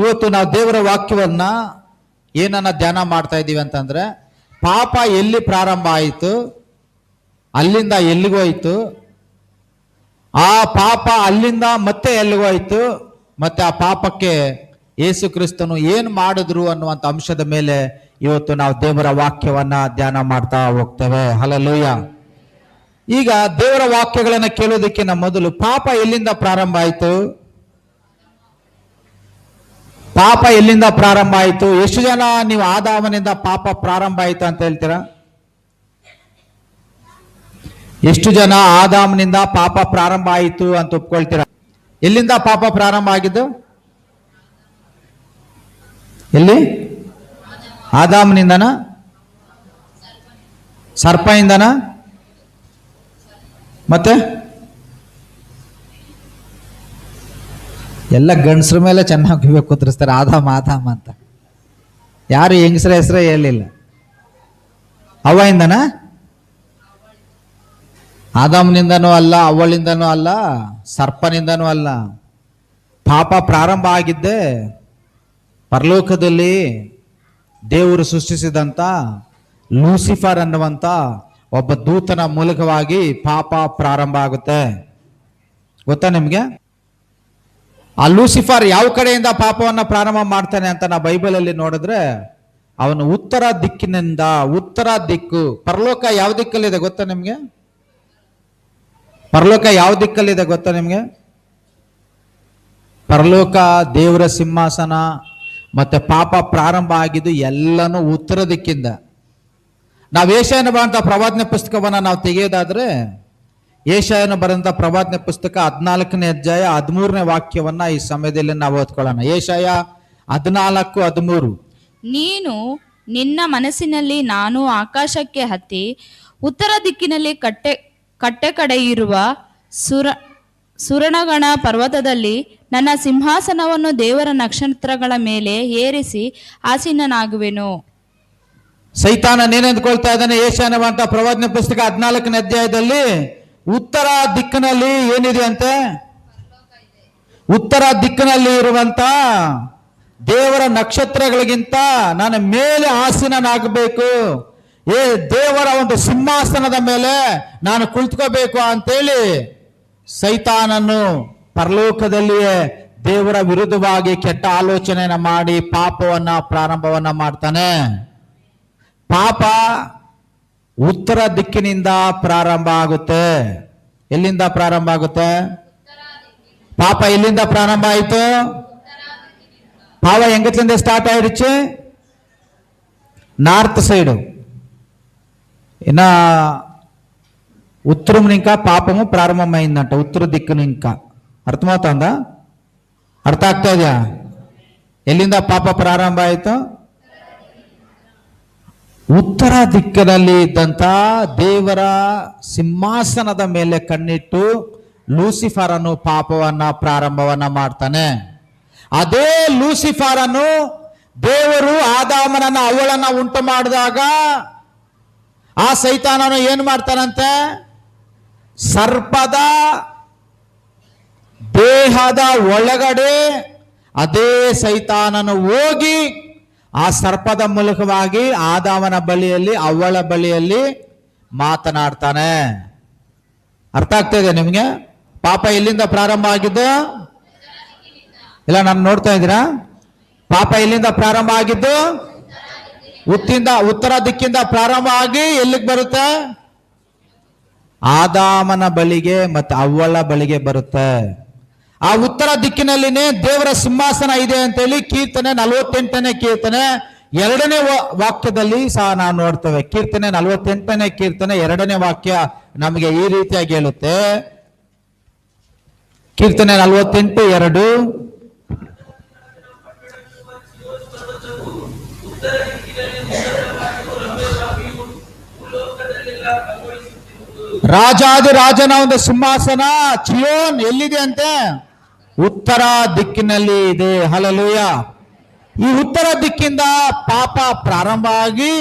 ಇವತ್ತು ನಾವು ದೇವರ ವಾಕ್ಯವನ್ನ ಏನನ್ನ ಧ್ಯಾನ ಮಾಡ್ತಾ ಇದ್ದೀವಿ ಅಂತಂದ್ರೆ, ಪಾಪ ಎಲ್ಲಿ ಪ್ರಾರಂಭ ಆಯಿತು, ಅಲ್ಲಿಂದ ಎಲ್ಲಿಗೋಯ್ತು, ಆ ಪಾಪ ಅಲ್ಲಿಂದ ಮತ್ತೆ ಎಲ್ಲಿಗೋಯ್ತು, ಮತ್ತೆ ಆ ಪಾಪಕ್ಕೆ ಯೇಸು ಕ್ರಿಸ್ತನು ಏನು ಮಾಡಿದ್ರು ಅನ್ನುವಂಥ ಅಂಶದ ಮೇಲೆ ಇವತ್ತು ನಾವು ದೇವರ ವಾಕ್ಯವನ್ನ ಧ್ಯಾನ ಮಾಡ್ತಾ ಹೋಗ್ತೇವೆ. ಹಲ್ಲೆಲೂಯಾ. ಈಗ ದೇವರ ವಾಕ್ಯಗಳನ್ನ ಕೇಳೋದಕ್ಕಿಂತ ಮೊದಲು ಪಾಪ ಎಲ್ಲಿಂದ ಪ್ರಾರಂಭ ಆಯಿತು? ಪಾಪ ಎಲ್ಲಿಂದ ಪ್ರಾರಂಭ ಆಯಿತು? ಎಷ್ಟು ಜನ ನೀವು ಆದಾಮನಿಂದ ಪಾಪ ಪ್ರಾರಂಭ ಆಯಿತು ಅಂತ ಹೇಳ್ತೀರಾ? ಎಷ್ಟು ಜನ ಆದಾಮನಿಂದ ಪಾಪ ಪ್ರಾರಂಭ ಆಯಿತು ಅಂತ ಒಪ್ಕೊಳ್ತೀರಾ? ಎಲ್ಲಿಂದ ಪಾಪ ಪ್ರಾರಂಭ ಆಗಿದ್ದು? ಎಲ್ಲಿ? ಆದಾಮನಿಂದನ? ಸರ್ಪದಿಂದನ? ಮತ್ತೆ ಎಲ್ಲ ಗಂಡಸ್ರ ಮೇಲೆ ಚೆನ್ನಾಗಿ ಕೂತ್ರಿಸ್ತಾರೆ, ಆದಾಮ ಆದಾಮ ಅಂತ. ಯಾರು ಹೆಂಗಸ್ರ ಹೆಸರೇ ಹೇಳಿಲ್ಲ. ಅವ್ವಯಿಂದನ? ಆದಾಮನಿಂದನೂ ಅಲ್ಲ, ಅವಳಿಂದನೂ ಅಲ್ಲ, ಸರ್ಪನಿಂದನೂ ಅಲ್ಲ. ಪಾಪ ಪ್ರಾರಂಭ ಆಗಿದ್ದೆ ಪರಲೋಕದಲ್ಲಿ ದೇವರು ಸೃಷ್ಟಿಸಿದಂಥ ಲೂಸಿಫರ್ ಅನ್ನುವಂಥ ಒಬ್ಬ ದೂತನ ಮೂಲಕವಾಗಿ ಪಾಪ ಪ್ರಾರಂಭ ಆಗುತ್ತೆ. ಗೊತ್ತಾ ನಿಮ್ಗೆ? ಆ ಲೂಸಿಫರ್ ಯಾವ ಕಡೆಯಿಂದ ಪಾಪವನ್ನ ಪ್ರಾರಂಭ ಮಾಡ್ತಾನೆ ಅಂತ ನಾವು ಬೈಬಲಲ್ಲಿ ನೋಡಿದ್ರೆ, ಅವನು ಉತ್ತರ ದಿಕ್ಕಿನಿಂದ, ಉತ್ತರ ದಿಕ್ಕು. ಪರಲೋಕ ಯಾವ ದಿಕ್ಕಲ್ಲಿದೆ ಗೊತ್ತಾ ನಿಮ್ಗೆ? ಪರಲೋಕ ಯಾವ ದಿಕ್ಕಲ್ಲಿದೆ ಗೊತ್ತಾ ನಿಮ್ಗೆ? ಪರಲೋಕ ದೇವರ ಸಿಂಹಾಸನ ಮತ್ತೆ ಪಾಪ ಪ್ರಾರಂಭ ಆಗಿದ್ದು ಎಲ್ಲನೂ ಉತ್ತರ ದಿಕ್ಕಿಂದ. ನಾವು ಏಷಾಯನ ಬರೆದಂಥ ಪ್ರವಾದನೆ ಪುಸ್ತಕವನ್ನ ನಾವು ತೆಗೆಯೋದಾದ್ರೆ, ಏಷಾಯನ ಬರೆದಂಥ ಪ್ರವಾದನೆ ಪುಸ್ತಕ 14ನೇ ಅಧ್ಯಾಯ 13ನೇ ವಾಕ್ಯವನ್ನ ಈ ಸಮಯದಲ್ಲಿ ನಾವು ಓದ್ಕೊಳ್ಳೋಣ. ಏಷಾಯ 14:13. ನೀನು ನಿನ್ನ ಮನಸ್ಸಿನಲ್ಲಿ ನಾನು ಆಕಾಶಕ್ಕೆ ಹತ್ತಿ ಉತ್ತರ ದಿಕ್ಕಿನಲ್ಲಿ ಕಟ್ಟೆ ಕಡೆ ಇರುವ ಸುರಣಗಣ ಪರ್ವತದಲ್ಲಿ ನನ್ನ ಸಿಂಹಾಸನವನ್ನು ದೇವರ ನಕ್ಷತ್ರಗಳ ಮೇಲೆ ಏರಿಸಿ ಆಸೀನನಾಗುವೆನು. ಸೈತಾನನೇನೆಂದುಕೊಳ್ತಾ ಇದ್ದಾನೆ? ಏಷಾಯನ ಪ್ರವಾದನೆ ಪುಸ್ತಕ 14ನೇ ಅಧ್ಯಾಯದಲ್ಲಿ ಉತ್ತರ ದಿಕ್ಕಿನಲ್ಲಿ ಏನಿದೆ ಅಂತೆ? ಉತ್ತರ ದಿಕ್ಕಿನಲ್ಲಿ ಇರುವಂತ ದೇವರ ನಕ್ಷತ್ರಗಳಿಗಿಂತ ನಾನು ಮೇಲೆ ಆಸೀನನಾಗಬೇಕು, ದೇವರ ಒಂದು ಸಿಂಹಾಸನದ ಮೇಲೆ ನಾನು ಕುಳಿತುಕೋಬೇಕು ಅಂತೇಳಿ ಸೈತಾನನ್ನು ಪರಲೋಕದಲ್ಲಿಯೇ ದೇವರ ವಿರುದ್ಧವಾಗಿ ಕೆಟ್ಟ ಆಲೋಚನೆಯನ್ನ ಮಾಡಿ ಪಾಪವನ್ನ ಪ್ರಾರಂಭವನ್ನ ಮಾಡ್ತಾನೆ. ಪಾಪ ಉತ್ತರ ದಿಕ್ಕಿನಿಂದ ಪ್ರಾರಂಭ ಆಗುತ್ತೆ. ಎಲ್ಲಿಂದ ಪ್ರಾರಂಭ ಆಗುತ್ತೆ? ಪಾಪ ಎಲ್ಲಿಂದ ಪ್ರಾರಂಭ ಆಯಿತು? ಪಾಪ ಎಂಗತ್ಲಿಂದ ಸ್ಟಾರ್ಟ್ ಆಯಿடுச்சு? North side. ಇನ್ನ ఉత్తరం ఇంకా పాపము ప్రారంభమైందంట. ఉత్తర దిక్కును ఇంకా అర్థమవుతుందా? అర్థ ಆಗ್ತಾ ಇದೆಯಾ? ಎಲ್ಲಿಂದ ಪಾಪ ಪ್ರಾರಂಭ ಆಯಿತು? ಉತ್ತರ ದಿಕ್ಕಿನಲ್ಲಿ ಇದ್ದಂತ ದೇವರ ಸಿಂಹಾಸನದ ಮೇಲೆ ಕಣ್ಣಿಟ್ಟು ಲೂಸಿಫರ್ ಅನ್ನು ಪಾಪವನ್ನ ಪ್ರಾರಂಭವನ್ನ ಮಾಡ್ತಾನೆ. ಅದೇ ಲೂಸಿಫರ್ ಅನ್ನು ದೇವರು ಆದಾಮನನ್ನ ಅವಳನ್ನ ಉಂಟು ಮಾಡಿದಾಗ ಆ ಸೈತಾನನು ಏನು ಮಾಡ್ತಾನಂತೆ? ಸರ್ಪದ ದೇಹದ ಒಳಗಡೆ ಅದೇ ಸೈತಾನನು ಹೋಗಿ ಆ ಸರ್ಪದ ಮೂಲಕವಾಗಿ ಆದಾಮನ ಬಳಿಯಲ್ಲಿ, ಅವಳ ಬಳಿಯಲ್ಲಿ ಮಾತನಾಡ್ತಾನೆ. ಅರ್ಥ ಆಗ್ತಾ ಇದೆ ನಿಮ್ಗೆ? ಪಾಪ ಎಲ್ಲಿಂದ ಪ್ರಾರಂಭ ಆಗಿದ್ದು? ಇಲ್ಲ, ನಾನು ನೋಡ್ತಾ ಇದ್ದೀರಾ? ಪಾಪ ಎಲ್ಲಿಂದ ಪ್ರಾರಂಭ ಆಗಿದ್ದು? ಉತ್ತರ ದಿಕ್ಕಿಂದ ಪ್ರಾರಂಭ ಆಗಿ ಎಲ್ಲಿಗೆ ಬರುತ್ತೆ? ಆದಾಮನ ಬಳಿಗೆ ಮತ್ತೆ ಅವಳ ಬಳಿಗೆ ಬರುತ್ತೆ. ಆ ಉತ್ತರ ದಿಕ್ಕಿನಲ್ಲಿನೇ ದೇವರ ಸಿಂಹಾಸನ ಇದೆ ಅಂತೇಳಿ ಕೀರ್ತನೆ 48ನೇ ಕೀರ್ತನೆ 2ನೇ ವಾಕ್ಯದಲ್ಲಿ ಸಹ ನಾವು ನೋಡ್ತೇವೆ. ಕೀರ್ತನೆ 48ನೇ ಕೀರ್ತನೆ 2ನೇ ವಾಕ್ಯ ನಮಗೆ ಈ ರೀತಿಯಾಗಿ ಹೇಳುತ್ತೆ. ಕೀರ್ತನೆ 48:2. ರಾಜಾದಿ ರಾಜನ ಒಂದು ಸಿಂಹಾಸನ ಚಿಯೋನ್ ಎಲ್ಲಿದೆ ಅಂತೆ? ಉತ್ತರ ದಿಕ್ಕಿನಲ್ಲಿ ಇದೆ. ಹಲ್ಲೆಲೂಯಾ. ಈ ಉತ್ತರ ದಿಕ್ಕಿಂದ ಪಾಪ ಪ್ರಾರಂಭ ಆಗಿ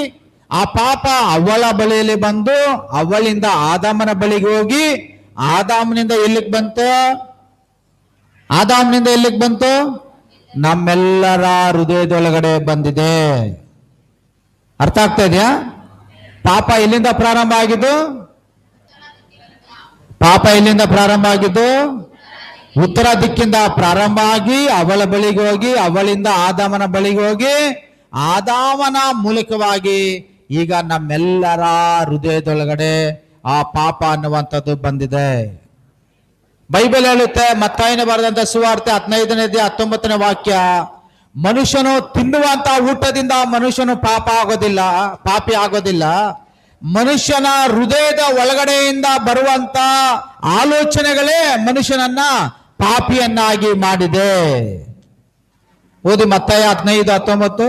ಆ ಪಾಪ ಅವಳ ಬಳಿಯಲ್ಲಿ ಬಂದು ಅವಳಿಂದ ಆದಾಮನ ಬಳಿಗೆ ಹೋಗಿ ಆದಾಮನಿಂದ ಎಲ್ಲಿಗೆ ಬಂತು? ಆದಾಮನಿಂದ ಎಲ್ಲಿಗೆ ಬಂತು? ನಮ್ಮೆಲ್ಲರ ಹೃದಯದೊಳಗಡೆ ಬಂದಿದೆ. ಅರ್ಥ ಆಗ್ತಾ ಇದೆಯಾ? ಪಾಪ ಎಲ್ಲಿಂದ ಪ್ರಾರಂಭ ಆಗಿದ್ದು? ಪಾಪ ಎಲ್ಲಿಂದ ಪ್ರಾರಂಭ ಆಗಿದ್ದು? ಉತ್ತರ ದಿಕ್ಕಿಂದ ಪ್ರಾರಂಭ ಆಗಿ ಅವಳ ಬಳಿಗೆ ಹೋಗಿ, ಅವಳಿಂದ ಆದಾಮನ ಬಳಿಗೆ ಹೋಗಿ, ಆದಾಮನ ಮೂಲಕವಾಗಿ ಈಗ ನಮ್ಮೆಲ್ಲರ ಹೃದಯದೊಳಗಡೆ ಆ ಪಾಪ ಅನ್ನುವಂಥದ್ದು ಬಂದಿದೆ. ಬೈಬಲ್ ಹೇಳುತ್ತೆ, ಮತ್ತಾಯನ ಬರೆದಂತ ಸುವಾರ್ತೆ 15ನೇ ಅಧ್ಯಾಯ 19ನೇ ವಾಕ್ಯ, ಮನುಷ್ಯನು ತಿನ್ನುವಂತ ಊಟದಿಂದ ಮನುಷ್ಯನು ಪಾಪಿ ಆಗೋದಿಲ್ಲ. ಮನುಷ್ಯನ ಹೃದಯದ ಒಳಗಡೆಯಿಂದ ಬರುವಂತ ಆಲೋಚನೆಗಳೇ ಮನುಷ್ಯನನ್ನ ಪಾಪಿಯನ್ನಾಗಿ ಮಾಡಿದೆ. ಓದಿ ಮತ್ತಾಯ 15:19.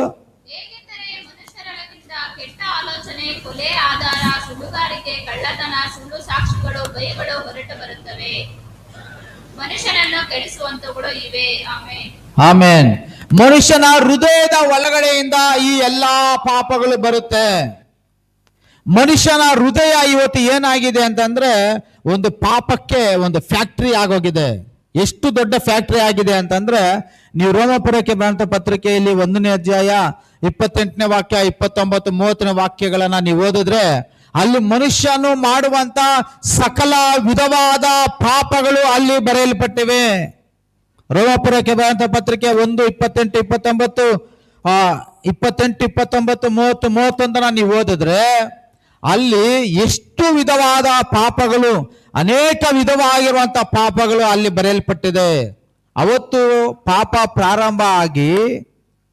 ಏಕೆಂದರೆ ಮನುಷ್ಯರೊಳಗಿಂದ ಕೆಟ್ಟ ಆಲೋಚನೆ, ಕೊಲೆ, ಆಧಾರ, ಸುಳ್ಳುಗಾರಿಕೆ, ಕಳ್ಳತನ, ಸುಳ್ಳು ಸಾಕ್ಷಿಗಳು, ಭಯಗಳು ಹೊರಟು ಬರುತ್ತವೆ. ಮನುಷ್ಯನನ್ನು ಕೆಡಿಸುವಂತವುಗಳು ಇವೆ. ಆಮೆನ್. ಆಮೇನ್. ಮನುಷ್ಯನ ಹೃದಯದ ಒಳಗಡೆಯಿಂದ ಈ ಎಲ್ಲಾ ಪಾಪಗಳು ಬರುತ್ತೆ. ಮನುಷ್ಯನ ಹೃದಯ ಇವತ್ತು ಏನಾಗಿದೆ ಅಂತಂದ್ರೆ ಒಂದು ಪಾಪಕ್ಕೆ ಒಂದು ಫ್ಯಾಕ್ಟರಿ ಆಗೋಗಿದೆ. ಎಷ್ಟು ದೊಡ್ಡ ಫ್ಯಾಕ್ಟರಿ ಆಗಿದೆ ಅಂತಂದ್ರೆ, ನೀವು ರೋಮಪುರಕ್ಕೆ ಬರೆದ ಪತ್ರಿಕೆಯಲ್ಲಿ 1ನೇ ಅಧ್ಯಾಯ 28ನೇ ವಾಕ್ಯ 29 30ನೇ ವಾಕ್ಯಗಳನ್ನ ನೀವು ಓದಿದ್ರೆ ಅಲ್ಲಿ ಮನುಷ್ಯನು ಮಾಡುವಂತ ಸಕಲ ವಿಧವಾದ ಪಾಪಗಳು ಅಲ್ಲಿ ಬರೆಯಲ್ಪಟ್ಟಿವೆ. ರೋಮಪುರಕ್ಕೆ ಬರೆದ ಪತ್ರಿಕೆ 1:28 29 28 29 30 31 ನೀವು ಓದಿದ್ರೆ ಅಲ್ಲಿ ಎಷ್ಟು ವಿಧವಾದ ಪಾಪಗಳು, ಅನೇಕ ವಿಧವಾಗಿರುವಂತ ಪಾಪಗಳು ಅಲ್ಲಿ ಬರೆಯಲ್ಪಟ್ಟಿದೆ. ಅವತ್ತು ಪಾಪ ಪ್ರಾರಂಭ ಆಗಿ,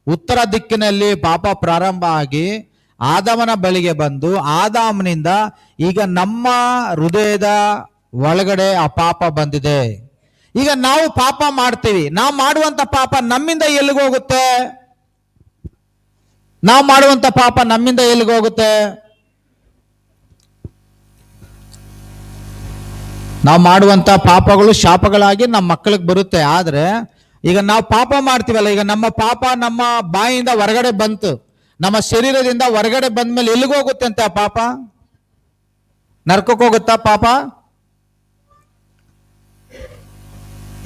ಉತ್ತರ ದಿಕ್ಕಿನಲ್ಲಿ ಪಾಪ ಪ್ರಾರಂಭ ಆಗಿ ಆದಾಮನ ಬಳಿಗೆ ಬಂದು, ಆದಾಮನಿಂದ ಈಗ ನಮ್ಮ ಹೃದಯದ ಒಳಗಡೆ ಆ ಪಾಪ ಬಂದಿದೆ. ಈಗ ನಾವು ಪಾಪ ಮಾಡ್ತೀವಿ. ನಾವು ಮಾಡುವಂತ ಪಾಪ ನಮ್ಮಿಂದ ಎಲ್ಲಿಗೋಗುತ್ತೆ? ನಾವು ಮಾಡುವಂತ ಪಾಪ ನಮ್ಮಿಂದ ಎಲ್ಲಿಗೋಗುತ್ತೆ? ನಾವು ಮಾಡುವಂತ ಪಾಪಗಳು ಶಾಪಗಳಾಗಿ ನಮ್ಮ ಮಕ್ಕಳಿಗೆ ಬರುತ್ತೆ. ಆದ್ರೆ ಈಗ ನಾವು ಪಾಪ ಮಾಡ್ತೀವಲ್ಲ, ಈಗ ನಮ್ಮ ಪಾಪ ನಮ್ಮ ಬಾಯಿಯಿಂದ ಹೊರಗಡೆ ಬಂತು, ನಮ್ಮ ಶರೀರದಿಂದ ಹೊರಗಡೆ ಬಂದ್ಮೇಲೆ ಎಲ್ಲಿಗೋಗುತ್ತೆ ಅಂತ ಆ ಪಾಪ? ನರಕಕ್ಕೆ ಹೋಗುತ್ತಾ ಪಾಪ?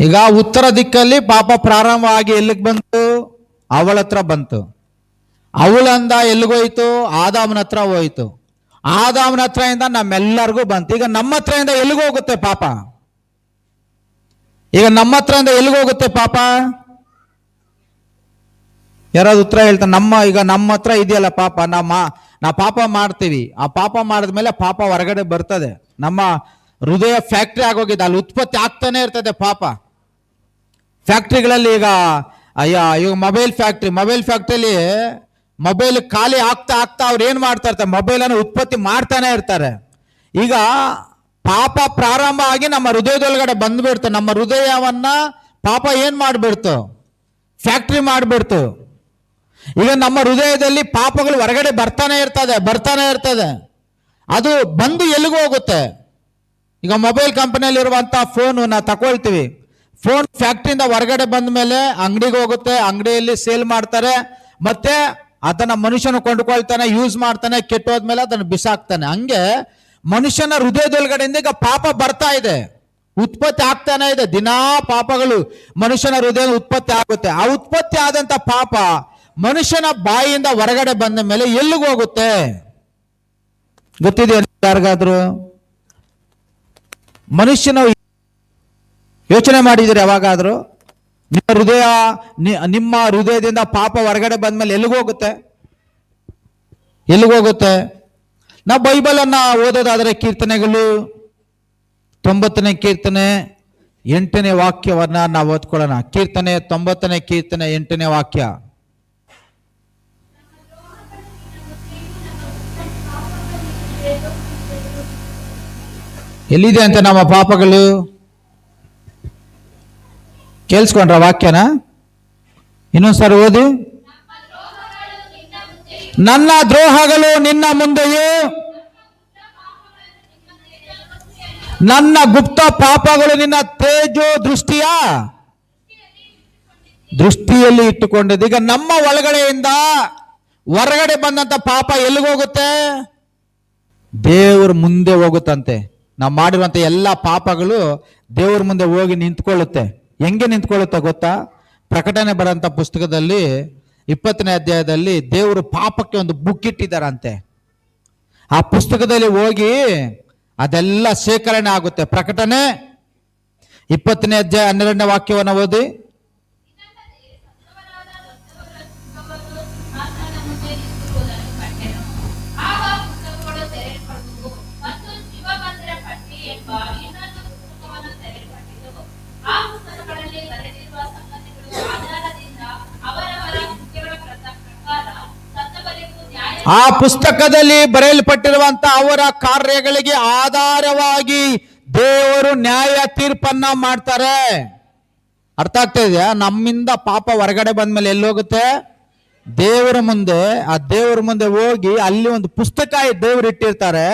ಈಗ ಉತ್ತರ ದಿಕ್ಕಲ್ಲಿ ಪಾಪ ಪ್ರಾರಂಭ ಆಗಿ ಎಲ್ಲಿಗೆ ಬಂತು? ಅವಳ ಹತ್ರ ಬಂತು. ಅವಳಂದ ಎಲ್ಲಿಗೋಯ್ತು? ಆದಾಮನ ಹತ್ರ ಹೋಯ್ತು. ಆದಾಮನ ಹತ್ರ ಇಂದ ನಮ್ಮೆಲ್ಲರಿಗೂ ಬಂತು. ಈಗ ನಮ್ಮ ಹತ್ರ ಇಂದ ಎಲ್ಲಿಗೋಗುತ್ತೆ ಪಾಪ? ಈಗ ನಮ್ಮ ಹತ್ರ ಇಂದ ಎಲ್ಲಿಗೋಗುತ್ತೆ ಪಾಪ? ಯಾರಾದ್ರು ಉತ್ತರ ಹೇಳ್ತಾರೆ? ಈಗ ನಮ್ಮ ಹತ್ರ ಇದೆಯಲ್ಲ ಪಾಪ, ನಾವು ಪಾಪ ಮಾಡ್ತೀವಿ. ಆ ಪಾಪ ಮಾಡಿದ್ಮೇಲೆ ಪಾಪ ಹೊರಗಡೆ ಬರ್ತದೆ. ನಮ್ಮ ಹೃದಯ ಫ್ಯಾಕ್ಟ್ರಿ ಆಗೋಗಿದೆ, ಅಲ್ಲಿ ಉತ್ಪತ್ತಿ ಆಗ್ತಾನೆ ಇರ್ತದೆ ಪಾಪ. ಫ್ಯಾಕ್ಟ್ರಿಗಳಲ್ಲಿ ಈಗ ಮೊಬೈಲ್ ಫ್ಯಾಕ್ಟ್ರಿಯಲ್ಲಿ ಮೊಬೈಲ್ ಖಾಲಿ ಆಗ್ತಾ ಅವ್ರು ಏನ್ ಮಾಡ್ತಾ ಇರ್ತಾರೆ? ಮೊಬೈಲ್ ಅನ್ನು ಉತ್ಪತ್ತಿ ಮಾಡ್ತಾನೆ ಇರ್ತಾರೆ. ಈಗ ಪಾಪ ಪ್ರಾರಂಭ ಆಗಿ ನಮ್ಮ ಹೃದಯದೊಳಗಡೆ ಬಂದ್ಬಿಡ್ತು. ನಮ್ಮ ಹೃದಯವನ್ನ ಪಾಪ ಏನ್ ಮಾಡ್ಬಿಡ್ತು? ಫ್ಯಾಕ್ಟ್ರಿ ಮಾಡ್ಬಿಡ್ತು. ಈಗ ನಮ್ಮ ಹೃದಯದಲ್ಲಿ ಪಾಪಗಳು ಹೊರಗಡೆ ಬರ್ತಾನೆ ಇರ್ತದೆ. ಅದು ಬಂದು ಎಲ್ಲಿಗೂ ಹೋಗುತ್ತೆ? ಈಗ ಮೊಬೈಲ್ ಕಂಪನಿಯಲ್ಲಿ ಇರುವಂತ ಫೋನ್ ನಾವು ತಗೊಳ್ತೀವಿ. ಫೋನ್ ಫ್ಯಾಕ್ಟ್ರಿಯಿಂದ ಹೊರಗಡೆ ಬಂದ ಮೇಲೆ ಅಂಗಡಿಗೆ ಹೋಗುತ್ತೆ, ಅಂಗಡಿಯಲ್ಲಿ ಸೇಲ್ ಮಾಡ್ತಾರೆ, ಮತ್ತೆ ಅದನ್ನ ಮನುಷ್ಯನು ಕೊಂಡುಕೊಳ್ತಾನೆ, ಯೂಸ್ ಮಾಡ್ತಾನೆ, ಕೆಟ್ಟೋದ್ಮೇಲೆ ಅದನ್ನು ಬಿಸಾಕ್ತಾನೆ. ಹಂಗೆ ಮನುಷ್ಯನ ಹೃದಯದೊಳಗಡೆಯಿಂದ ಈಗ ಪಾಪ ಬರ್ತಾ ಇದೆ, ಉತ್ಪತ್ತಿ ಆಗ್ತಾನೆ ಇದೆ. ದಿನಾ ಪಾಪಗಳು ಮನುಷ್ಯನ ಹೃದಯ ಉತ್ಪತ್ತಿ ಆಗುತ್ತೆ. ಆ ಉತ್ಪತ್ತಿ ಆದಂತ ಪಾಪ ಮನುಷ್ಯನ ಬಾಯಿಯಿಂದ ಹೊರಗಡೆ ಬಂದ ಮೇಲೆ ಎಲ್ಲಿಗೆ ಹೋಗುತ್ತೆ? ಗೊತ್ತಿದೆಯಾ ಯಾರಿಗಾದ್ರು? ಮನುಷ್ಯನ ಯೋಚನೆ ಮಾಡಿದ್ರೆ ಯಾವಾಗಾದ್ರೂ ನಿಮ್ಮ ಹೃದಯದಿಂದ ಪಾಪ ಹೊರಗಡೆ ಬಂದ್ಮೇಲೆ ಎಲ್ಲಿಗೋಗುತ್ತೆ? ನಾವು ಬೈಬಲ್ ಅನ್ನ ಓದೋದಾದ್ರೆ ಕೀರ್ತನೆಗಳು 90ನೇ ಕೀರ್ತನೆ 8ನೇ ವಾಕ್ಯವನ್ನ ನಾವು ಓದ್ಕೊಳ್ಳೋಣ. ಕೀರ್ತನೆ 90ನೇ ಕೀರ್ತನೆ 8ನೇ ವಾಕ್ಯ. ಎಲ್ಲಿದೆ ಅಂತ ನಮ್ಮ ಪಾಪಗಳು? ಕೇಳಿಸ್ಕೊಂಡ್ರ ವಾಕ್ಯನ? ಇನ್ನೊಂದ್ಸರಿ ಓದಿ. ನನ್ನ ದ್ರೋಹಗಳು ನಿನ್ನ ಮುಂದೆಯೂ ನನ್ನ ಗುಪ್ತ ಪಾಪಗಳು ನಿನ್ನ ತೇಜೋ ದೃಷ್ಟಿಯಲ್ಲಿ ಇಟ್ಟುಕೊಂಡಿದ್ದು. ಈಗ ನಮ್ಮ ಒಳಗಡೆಯಿಂದ ಹೊರಗಡೆ ಬಂದಂತ ಪಾಪ ಎಲ್ಲಿಗೋಗುತ್ತೆ? ದೇವ್ರ ಮುಂದೆ ಹೋಗುತ್ತಂತೆ. ನಾವು ಮಾಡಿರುವಂತ ಎಲ್ಲ ಪಾಪಗಳು ದೇವ್ರ ಮುಂದೆ ಹೋಗಿ ನಿಂತ್ಕೊಳ್ಳುತ್ತೆ. ಹೆಂಗೆ ನಿಂತ್ಕೊಳ್ಳುತ್ತೆ ಗೊತ್ತಾ? ಪ್ರಕಟಣೆ ಬರೋಂಥ ಪುಸ್ತಕದಲ್ಲಿ 20ನೇ ಅಧ್ಯಾಯದಲ್ಲಿ ದೇವರು ಪಾಪಕ್ಕೆ ಒಂದು ಬುಕ್ ಇಟ್ಟಿದ್ದಾರಂತೆ. ಆ ಪುಸ್ತಕದಲ್ಲಿ ಹೋಗಿ ಅದೆಲ್ಲ ಶೇಖರಣೆ ಆಗುತ್ತೆ. ಪ್ರಕಟಣೆ 20ನೇ ಅಧ್ಯಾಯ 12ನೇ ವಾಕ್ಯವನ್ನು ಓದಿ. ಇದಲ್ಲದೆ ಸತ್ತವರಾದ ದೊಡ್ಡವರ ಪುಸ್ತಕವನ್ನು ಸಿಂಹಾಸನದ ಮುಂದೆ ನಿಂತಿರುವುದನ್ನು ಕಂಡೆನು. ಆಗ ಪುಸ್ತಕಗಳು ತೆರೆಯಲ್ಪಡುವು ಮತ್ತು ಜೀವಬಂಧರ ಪಟ್ಟಿ ಎಂಬ ಇನ್ನೊಂದು ಪುಸ್ತಕವನ್ನು ತೆರೆಯಲ್ಪಟ್ಟಿತು. ಆ ಪುಸ್ತಕಗಳಲ್ಲಿ ಬರೆದಿರುವ ಸಂಗತಿಗಳು ಆಧಾರದಿಂದ ಅವರವರ ಕೃತ್ಯಗಳ ಪ್ರಕಾರ ಸತ್ತವರಿಗೂ ನ್ಯಾಯ ಆ ಪುಸ್ತಕದಲ್ಲಿ ಬರೆಯಲ್ಪಟ್ಟಿರುವಂತ ಅವರ ಕಾರ್ಯಗಳಿಗೆ ಆಧಾರವಾಗಿ ದೇವರು ನ್ಯಾಯ ತೀರ್ಪನ್ನ ಮಾಡ್ತಾರೆ. ಅರ್ಥ ಆಗ್ತಾ ಇದೆಯಾ? ನಮ್ಮಿಂದ ಪಾಪ ಹೊರಗಡೆ ಬಂದ್ಮೇಲೆ ಎಲ್ಲೋಗುತ್ತೆ? ದೇವರ ಮುಂದೆ. ಆ ದೇವರ ಮುಂದೆ ಹೋಗಿ ಅಲ್ಲಿ ಒಂದು ಪುಸ್ತಕ ದೇವರು ಇಟ್ಟಿರ್ತಾರೆ.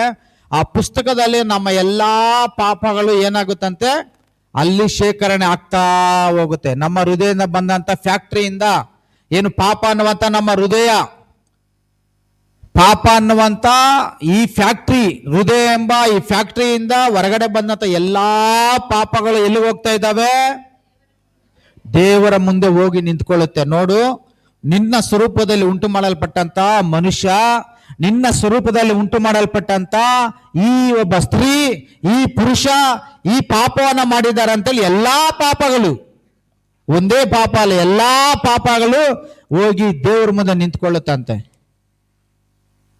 ಆ ಪುಸ್ತಕದಲ್ಲಿ ನಮ್ಮ ಎಲ್ಲಾ ಪಾಪಗಳು ಏನಾಗುತ್ತಂತೆ ಅಲ್ಲಿ ಶೇಖರಣೆ ಆಗ್ತಾ ಹೋಗುತ್ತೆ. ನಮ್ಮ ಹೃದಯದಿಂದ ಬಂದಂತ ಫ್ಯಾಕ್ಟ್ರಿಯಿಂದ ಏನು ಪಾಪ ಅನ್ನುವಂತ ನಮ್ಮ ಹೃದಯ, ಪಾಪ ಅನ್ನುವಂತ ಈ ಫ್ಯಾಕ್ಟ್ರಿ, ಹೃದಯ ಎಂಬ ಈ ಫ್ಯಾಕ್ಟ್ರಿಯಿಂದ ಹೊರಗಡೆ ಬಂದಂತ ಎಲ್ಲಾ ಪಾಪಗಳು ಎಲ್ಲಿಗೆ ಹೋಗ್ತಾ ಇದ್ದಾವೆ? ದೇವರ ಮುಂದೆ ಹೋಗಿ ನಿಂತ್ಕೊಳ್ಳುತ್ತೆ. ನೋಡು, ನಿನ್ನ ಸ್ವರೂಪದಲ್ಲಿ ಉಂಟು ಮಾಡಲ್ಪಟ್ಟಂತ ಮನುಷ್ಯ, ನಿನ್ನ ಸ್ವರೂಪದಲ್ಲಿ ಉಂಟು ಮಾಡಲ್ಪಟ್ಟಂತ ಈ ಒಬ್ಬ ಸ್ತ್ರೀ, ಈ ಪುರುಷ ಈ ಪಾಪವನ್ನ ಮಾಡಿದ್ದಾರೆ ಅಂತೇಳಿ ಎಲ್ಲಾ ಪಾಪಗಳು, ಒಂದೇ ಪಾಪ ಅಲ್ಲ, ಎಲ್ಲಾ ಪಾಪಗಳು ಹೋಗಿ ದೇವರ ಮುಂದೆ ನಿಂತ್ಕೊಳ್ಳುತ್ತಂತೆ.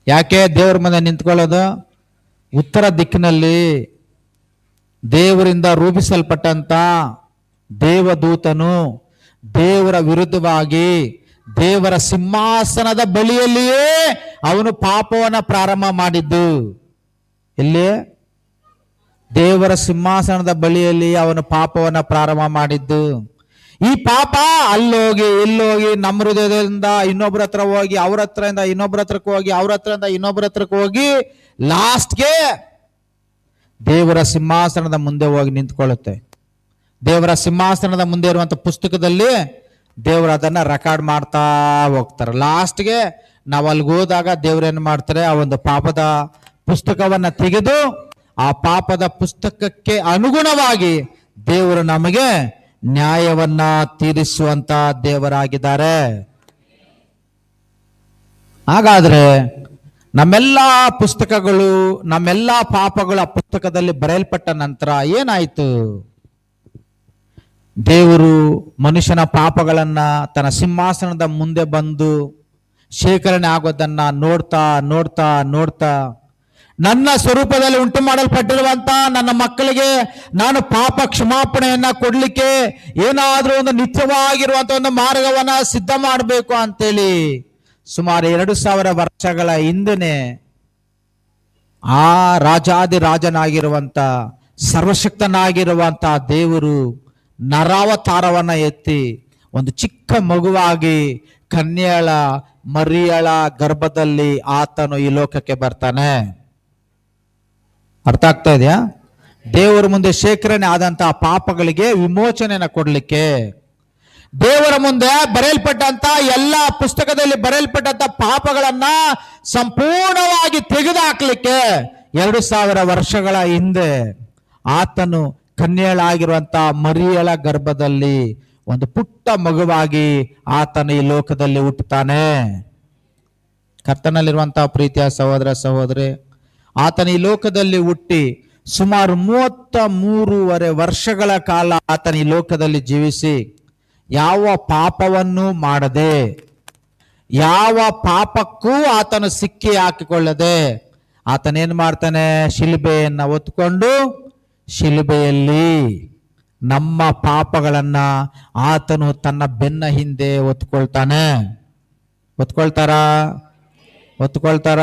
ಯಾಕೆ ದೇವರ ಮುಂದೆ ನಿಂತ್ಕೊಳ್ಳೋದು? ಉತ್ತರ ದಿಕ್ಕಿನಲ್ಲಿ ದೇವರಿಂದ ರೂಪಿಸಲ್ಪಟ್ಟಂತ ದೇವದೂತನು ದೇವರ ವಿರುದ್ಧವಾಗಿ ದೇವರ ಸಿಂಹಾಸನದ ಬಳಿಯಲ್ಲಿಯೇ ಅವನು ಪಾಪವನ್ನ ಪ್ರಾರಂಭ ಮಾಡಿದ್ದು. ಎಲ್ಲಿ? ದೇವರ ಸಿಂಹಾಸನದ ಬಳಿಯಲ್ಲಿ ಅವನು ಪಾಪವನ್ನ ಪ್ರಾರಂಭ ಮಾಡಿದ್ದು. ಈ ಪಾಪ ಅಲ್ಲೋಗಿ ಇಲ್ಲೋಗಿ ನಮ್ಮ ಹೃದಯದಿಂದ ಇನ್ನೊಬ್ಬರ ಹತ್ರ ಹೋಗಿ, ಅವ್ರ ಹತ್ರದಿಂದ ಇನ್ನೊಬ್ಬರ ಹತ್ರಕ್ಕೆ ಹೋಗಿ, ಅವ್ರ ಹತ್ರದಿಂದ ಇನ್ನೊಬ್ಬರ ಹತ್ರಕ್ಕೆ ಹೋಗಿ ಲಾಸ್ಟ್ಗೆ ದೇವರ ಸಿಂಹಾಸನದ ಮುಂದೆ ಹೋಗಿ ನಿಂತ್ಕೊಳ್ಳುತ್ತೆ. ದೇವರ ಸಿಂಹಾಸನದ ಮುಂದೆ ಇರುವಂತ ಪುಸ್ತಕದಲ್ಲಿ ದೇವರು ಅದನ್ನ ರೆಕಾರ್ಡ್ ಮಾಡ್ತಾ ಹೋಗ್ತಾರೆ. ಲಾಸ್ಟ್ಗೆ ನಾವು ಅಲ್ಲಿಗೆ ಹೋದಾಗ ದೇವ್ರೇನು ಮಾಡ್ತಾರೆ? ಆ ಒಂದು ಪಾಪದ ಪುಸ್ತಕವನ್ನ ತೆಗೆದು ಆ ಪಾಪದ ಪುಸ್ತಕಕ್ಕೆ ಅನುಗುಣವಾಗಿ ದೇವರು ನಮಗೆ ನ್ಯಾಯವನ್ನ ತೀರಿಸುವಂತ ದೇವರಾಗಿದ್ದಾರೆ. ಹಾಗಾದ್ರೆ ನಮ್ಮೆಲ್ಲ ಪುಸ್ತಕಗಳು, ನಮ್ಮೆಲ್ಲ ಪಾಪಗಳು ಆ ಪುಸ್ತಕದಲ್ಲಿ ಬರೆಯಲ್ಪಟ್ಟ ನಂತರ ಏನಾಯ್ತು? ದೇವರು ಮನುಷ್ಯನ ಪಾಪಗಳನ್ನ ತನ್ನ ಸಿಂಹಾಸನದ ಮುಂದೆ ಬಂದು ಶೇಖರಣೆ ಆಗೋದನ್ನ ನೋಡ್ತಾ ನೋಡ್ತಾ ನೋಡ್ತಾ, ನನ್ನ ಸ್ವರೂಪದಲ್ಲಿ ಉಂಟು ಮಾಡಲ್ಪಟ್ಟಿರುವಂತ ನನ್ನ ಮಕ್ಕಳಿಗೆ ನಾನು ಪಾಪ ಕ್ಷಮಾಪಣೆಯನ್ನ ಕೊಡ್ಲಿಕ್ಕೆ ಏನಾದ್ರೂ ಒಂದು ನಿತ್ಯವಾಗಿರುವಂತ ಒಂದು ಮಾರ್ಗವನ್ನ ಸಿದ್ಧ ಮಾಡಬೇಕು ಅಂತೇಳಿ ಸುಮಾರು 2000 ವರ್ಷಗಳ ಹಿಂದೆನೆ ಆ ರಾಜಾದಿ ರಾಜನಾಗಿರುವಂತ ಸರ್ವಶಕ್ತನಾಗಿರುವಂತ ದೇವರು ನರಾವತಾರವನ್ನ ಎತ್ತಿ ಒಂದು ಚಿಕ್ಕ ಮಗುವಾಗಿ ಕನ್ಯೆಯಳ ಮರಿಯಳ ಗರ್ಭದಲ್ಲಿ ಆತನು ಈ ಲೋಕಕ್ಕೆ ಬರ್ತಾನೆ. ಅರ್ಥ ಆಗ್ತಾ ಇದೆಯಾ? ದೇವರ ಮುಂದೆ ಶೇಖರಣೆ ಆದಂತಹ ಪಾಪಗಳಿಗೆ ವಿಮೋಚನೆಯನ್ನು ಕೊಡ್ಲಿಕ್ಕೆ, ದೇವರ ಮುಂದೆ ಬರೆಯಲ್ಪಟ್ಟಂತ ಎಲ್ಲ ಪುಸ್ತಕದಲ್ಲಿ ಬರೆಯಲ್ಪಟ್ಟಂತ ಪಾಪಗಳನ್ನ ಸಂಪೂರ್ಣವಾಗಿ ತೆಗೆದುಹಾಕ್ಲಿಕ್ಕೆ 2000 ವರ್ಷಗಳ ಹಿಂದೆ ಆತನು ಕನ್ಯೆಯಳಾಗಿರುವಂತ ಮರಿಯಳ ಗರ್ಭದಲ್ಲಿ ಒಂದು ಪುಟ್ಟ ಮಗುವಾಗಿ ಆತನು ಈ ಲೋಕದಲ್ಲಿ ಹುಟ್ಟುತ್ತಾನೆ. ಕರ್ತನಲ್ಲಿರುವಂತಹ ಪ್ರೀತಿಯ ಸಹೋದರ ಸಹೋದರಿ, ಆತನ ಈ ಲೋಕದಲ್ಲಿ ಹುಟ್ಟಿ ಸುಮಾರು 33.5 ವರ್ಷಗಳ ಕಾಲ ಆತನ ಈ ಲೋಕದಲ್ಲಿ ಜೀವಿಸಿ ಯಾವ ಪಾಪವನ್ನು ಮಾಡದೆ, ಯಾವ ಪಾಪಕ್ಕೂ ಆತನು ಸಿಕ್ಕಿ ಹಾಕಿಕೊಳ್ಳದೆ ಆತನೇನ್ ಮಾಡ್ತಾನೆ? ಶಿಲುಬೆಯನ್ನ ಹೊತ್ಕೊಂಡು ಶಿಲುಬೆಯಲ್ಲಿ ನಮ್ಮ ಪಾಪಗಳನ್ನ ಆತನು ತನ್ನ ಬೆನ್ನ ಹಿಂದೆ ಹೊತ್ಕೊಳ್ತಾನೆ. ಹೊತ್ಕೊಳ್ತಾರ?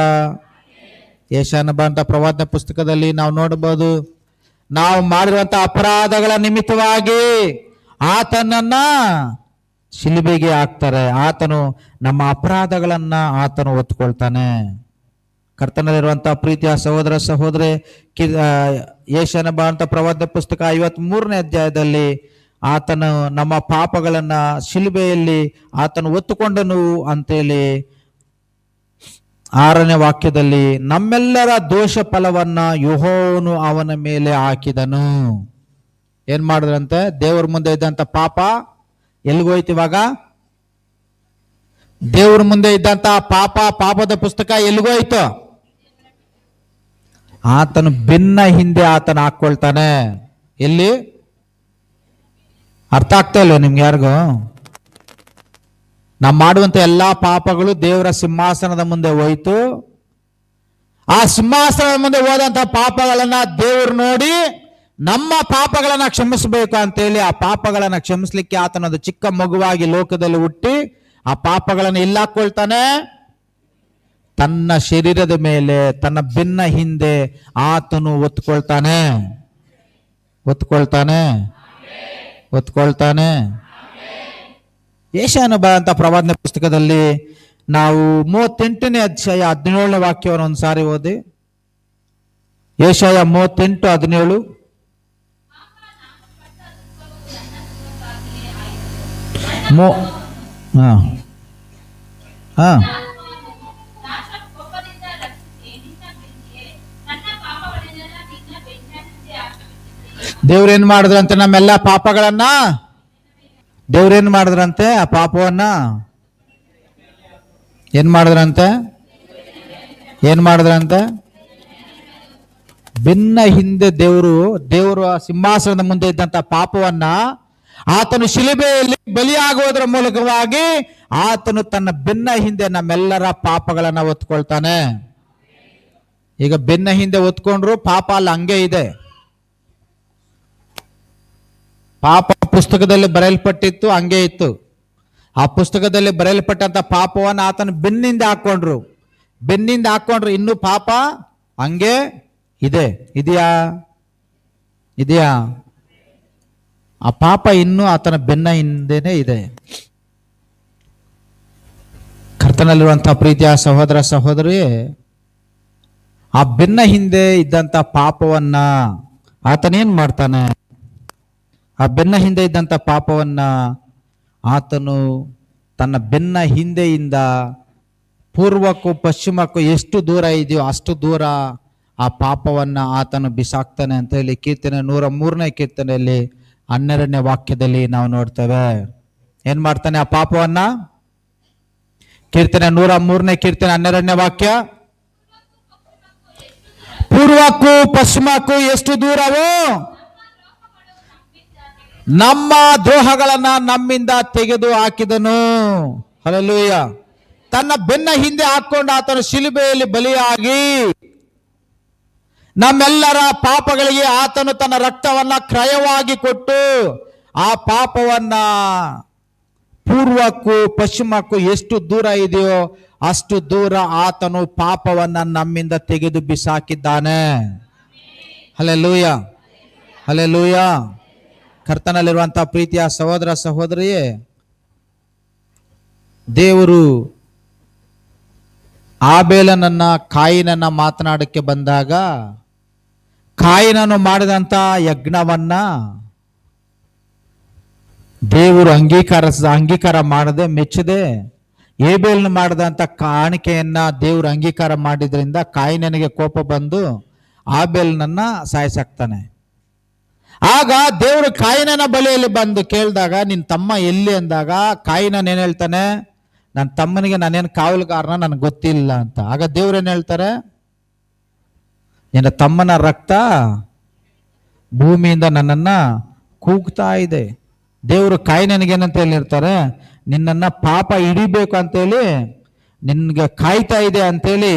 ಯೆಶಾಯನ ಬರೆದ ಪ್ರವಾದನೆ ಪುಸ್ತಕದಲ್ಲಿ ನಾವು ನೋಡಬಹುದು, ನಾವು ಮಾಡಿರುವಂತ ಅಪರಾಧಗಳ ನಿಮಿತ್ತವಾಗಿ ಆತನನ್ನ ಶಿಲುಬೆಗೆ ಹಾಕ್ತಾರೆ. ಆತನು ನಮ್ಮ ಅಪರಾಧಗಳನ್ನ ಆತನು ಹೊತ್ಕೊಳ್ತಾನೆ. ಕರ್ತನಲ್ಲಿರುವಂತಹ ಪ್ರೀತಿಯ ಸಹೋದರ ಸಹೋದರಿ, ಯೆಶಾಯನ ಬರೆದ ಪ್ರವಾದನೆ ಪುಸ್ತಕ 53ನೇ ಅಧ್ಯಾಯದಲ್ಲಿ ಆತನು ನಮ್ಮ ಪಾಪಗಳನ್ನ ಶಿಲುಬೆಯಲ್ಲಿ ಆತನು ಹೊತ್ತುಕೊಂಡನು ಅಂತೇಳಿ 6ನೇ ವಾಕ್ಯದಲ್ಲಿ ನಮ್ಮೆಲ್ಲರ ದೋಷ ಫಲವನ್ನ ಯೆಹೋವನು ಅವನ ಮೇಲೆ ಹಾಕಿದನು. ಏನ್ ಮಾಡಿದ್ರಂತೆ? ದೇವರ ಮುಂದೆ ಇದ್ದಂತ ಪಾಪ ಎಲ್ಲಿಗೋಯ್ತು ಇವಾಗ? ದೇವ್ರ ಮುಂದೆ ಇದ್ದಂತ ಪಾಪದ ಪುಸ್ತಕ ಎಲ್ಲಿಗೋಯ್ತು? ಆತನು ಬೆನ್ನ ಹಿಂದೆ ಆತನ ಹಾಕೊಳ್ತಾನೆ. ಎಲ್ಲಿ? ಅರ್ಥ ಆಗ್ತಾ ಇಲ್ವ ನಿಮ್ಗೆ ಯಾರಿಗೂ? ನಾವು ಮಾಡುವಂತ ಎಲ್ಲಾ ಪಾಪಗಳು ದೇವರ ಸಿಂಹಾಸನದ ಮುಂದೆ ಹೋಯ್ತು. ಆ ಸಿಂಹಾಸನದ ಮುಂದೆ ಹೋದಂತ ಪಾಪಗಳನ್ನ ದೇವರು ನೋಡಿ ನಮ್ಮ ಪಾಪಗಳನ್ನ ಕ್ಷಮಿಸಬೇಕು ಅಂತೇಳಿ ಆ ಪಾಪಗಳನ್ನ ಕ್ಷಮಿಸ್ಲಿಕ್ಕೆ ಆತನೊಂದು ಚಿಕ್ಕ ಮಗುವಾಗಿ ಲೋಕದಲ್ಲಿ ಹುಟ್ಟಿ ಆ ಪಾಪಗಳನ್ನು ಇಲ್ಲಾಕೊಳ್ತಾನೆ. ತನ್ನ ಶರೀರದ ಮೇಲೆ, ತನ್ನ ಬೆನ್ನ ಹಿಂದೆ ಆತನು ಒತ್ಕೊಳ್ತಾನೆ. ಯೆಶಾಯನು ಬರೆದಂತ ಪ್ರವಾದನೆ ಪುಸ್ತಕದಲ್ಲಿ ನಾವು 38ನೇ ಅಧ್ಯಾಯ 17ನೇ ವಾಕ್ಯವನ್ನು ಒಂದ್ಸಾರಿ ಓದಿ. ಯೆಶಾಯ 38:17. ದೇವ್ರೇನ್ ಮಾಡಿದ್ರಂತೆ? ನಮ್ಮೆಲ್ಲ ಪಾಪಗಳನ್ನ ದೇವ್ರೇನ್ ಮಾಡಿದ್ರಂತೆ? ಆ ಪಾಪವನ್ನ ಏನ್ ಮಾಡಿದ್ರಂತೆ? ಬೆನ್ನ ಹಿಂದೆ ದೇವರು ಸಿಂಹಾಸನದ ಮುಂದೆ ಇದ್ದಂತ ಪಾಪವನ್ನ ಆತನು ಶಿಲುಬೆಯಲ್ಲಿ ಬಲಿಯಾಗುವುದರ ಮೂಲಕವಾಗಿ ಆತನು ತನ್ನ ಬೆನ್ನ ಹಿಂದೆ ನಮ್ಮೆಲ್ಲರ ಪಾಪಗಳನ್ನ ಹೊತ್ಕೊಳ್ತಾನೆ. ಈಗ ಬೆನ್ನ ಹಿಂದೆ ಹೊತ್ಕೊಂಡ್ರು ಪಾಪ ಅಲ್ಲಿ ಹಂಗೆ ಇದೆ. ಪಾಪ ಪುಸ್ತಕದಲ್ಲಿ ಬರೆಯಲ್ಪಟ್ಟಿತ್ತು, ಹಂಗೆ ಇತ್ತು. ಆ ಪುಸ್ತಕದಲ್ಲಿ ಬರೆಯಲ್ಪಟ್ಟಂತ ಪಾಪವನ್ನು ಆತನ ಬೆನ್ನಿಂದ ಹಾಕೊಂಡ್ರು. ಇನ್ನೂ ಪಾಪ ಹಂಗೆ ಇದೆಯಾ? ಆ ಪಾಪ ಇನ್ನೂ ಆತನ ಬೆನ್ನ ಹಿಂದೆನೆ ಇದೆ. ಕರ್ತನಲ್ಲಿರುವಂತಹ ಪ್ರೀತಿಯ ಸಹೋದರ ಸಹೋದರಿ, ಆ ಬೆನ್ನ ಹಿಂದೆ ಇದ್ದಂತ ಪಾಪವನ್ನ ಆತನೇನ್ ಮಾಡ್ತಾನೆ? ಆ ಬೆನ್ನ ಹಿಂದೆ ಇದ್ದಂತ ಪಾಪವನ್ನ ಆತನು ತನ್ನ ಬೆನ್ನ ಹಿಂದೆಯಿಂದ ಪೂರ್ವಕ್ಕೂ ಪಶ್ಚಿಮಕ್ಕೂ ಎಷ್ಟು ದೂರ ಇದೆಯೋ ಅಷ್ಟು ದೂರ ಆ ಪಾಪವನ್ನ ಆತನು ಬಿಸಾಕ್ತಾನೆ ಅಂತ ಹೇಳಿ ಕೀರ್ತನೆ 103ನೇ ಕೀರ್ತನೆಯಲ್ಲಿ 12ನೇ ವಾಕ್ಯದಲ್ಲಿ ನಾವು ನೋಡ್ತೇವೆ. ಏನ್ ಮಾಡ್ತಾನೆ ಆ ಪಾಪವನ್ನ? ಕೀರ್ತನೆ 103ನೇ ಕೀರ್ತನೆ 12ನೇ ವಾಕ್ಯ, ಪೂರ್ವಕ್ಕೂ ಪಶ್ಚಿಮಕ್ಕೂ ಎಷ್ಟು ದೂರವೋ ನಮ್ಮ ದ್ರೋಹಗಳನ್ನ ನಮ್ಮಿಂದ ತೆಗೆದು ಹಾಕಿದನು. ಹಲ್ಲೆಲೂಯಾ. ತನ್ನ ಬೆನ್ನ ಹಿಂದೆ ಹಾಕೊಂಡು ಆತನು ಶಿಲುಬೆಯಲ್ಲಿ ಬಲಿಯಾಗಿ ನಮ್ಮೆಲ್ಲರ ಪಾಪಗಳಿಗೆ ಆತನು ತನ್ನ ರಕ್ತವನ್ನ ಕ್ರಯವಾಗಿ ಕೊಟ್ಟು ಆ ಪಾಪವನ್ನ ಪೂರ್ವಕ್ಕೂ ಪಶ್ಚಿಮಕ್ಕೂ ಎಷ್ಟು ದೂರ ಇದೆಯೋ ಅಷ್ಟು ದೂರ ಆತನು ಪಾಪವನ್ನ ನಮ್ಮಿಂದ ತೆಗೆದು ಬಿಸಾಕಿದ್ದಾನೆ. Hallelujah, hallelujah. ಕರ್ತನಲ್ಲಿರುವಂತಹ ಪ್ರೀತಿಯ ಸಹೋದರ ಸಹೋದರಿಯೇ, ದೇವರು ಆಬೇಲನನ್ನ ಕಾಯಿನನ್ನ ಮಾತನಾಡಕ್ಕೆ ಬಂದಾಗ ಕಾಯಿನನು ಮಾಡಿದಂತ ಯಜ್ಞವನ್ನ ದೇವರು ಅಂಗೀಕಾರ ಮಾಡದೆ ಮೆಚ್ಚದೆ ಏಬೇಲನ ಮಾಡಿದಂತ ಕಾಣಿಕೆಯನ್ನ ದೇವರು ಅಂಗೀಕಾರ ಮಾಡಿದ್ರಿಂದ ಕಾಯಿನನಿಗೆ ಕೋಪ ಬಂದು ಆಬೇಲನನ್ನ ಸಾಯಿಸಾಕ್ತಾನೆ. ಆಗ ದೇವರು ಕಾಯಿನನ ಬಳಿಯಲ್ಲಿ ಬಂದು ಕೇಳಿದಾಗ ನಿನ್ನ ತಮ್ಮ ಎಲ್ಲಿ ಅಂದಾಗ ಕಾಯಿನನ್ ಏನ್ ಹೇಳ್ತಾನೆ? ನನ್ನ ತಮ್ಮನಿಗೆ ನಾನೇನು ಕಾವಲುಗಾರನ ನನಗೆ ಗೊತ್ತಿಲ್ಲ ಅಂತ. ಆಗ ದೇವ್ರು ಏನ್ ಹೇಳ್ತಾರೆ? ನಿನ್ನ ತಮ್ಮನ ರಕ್ತ ಭೂಮಿಯಿಂದ ನನ್ನನ್ನ ಕೂಗ್ತಾ ಇದೆ. ದೇವರು ಕಾಯಿನನಿಗೇನಂತ ಹೇಳಿರ್ತಾರೆ? ನಿನ್ನನ್ನ ಪಾಪ ಹಿಡಿಬೇಕು ಅಂತೇಳಿ ನಿನ್ಗೆ ಕಾಯ್ತಾ ಇದೆ ಅಂತೇಳಿ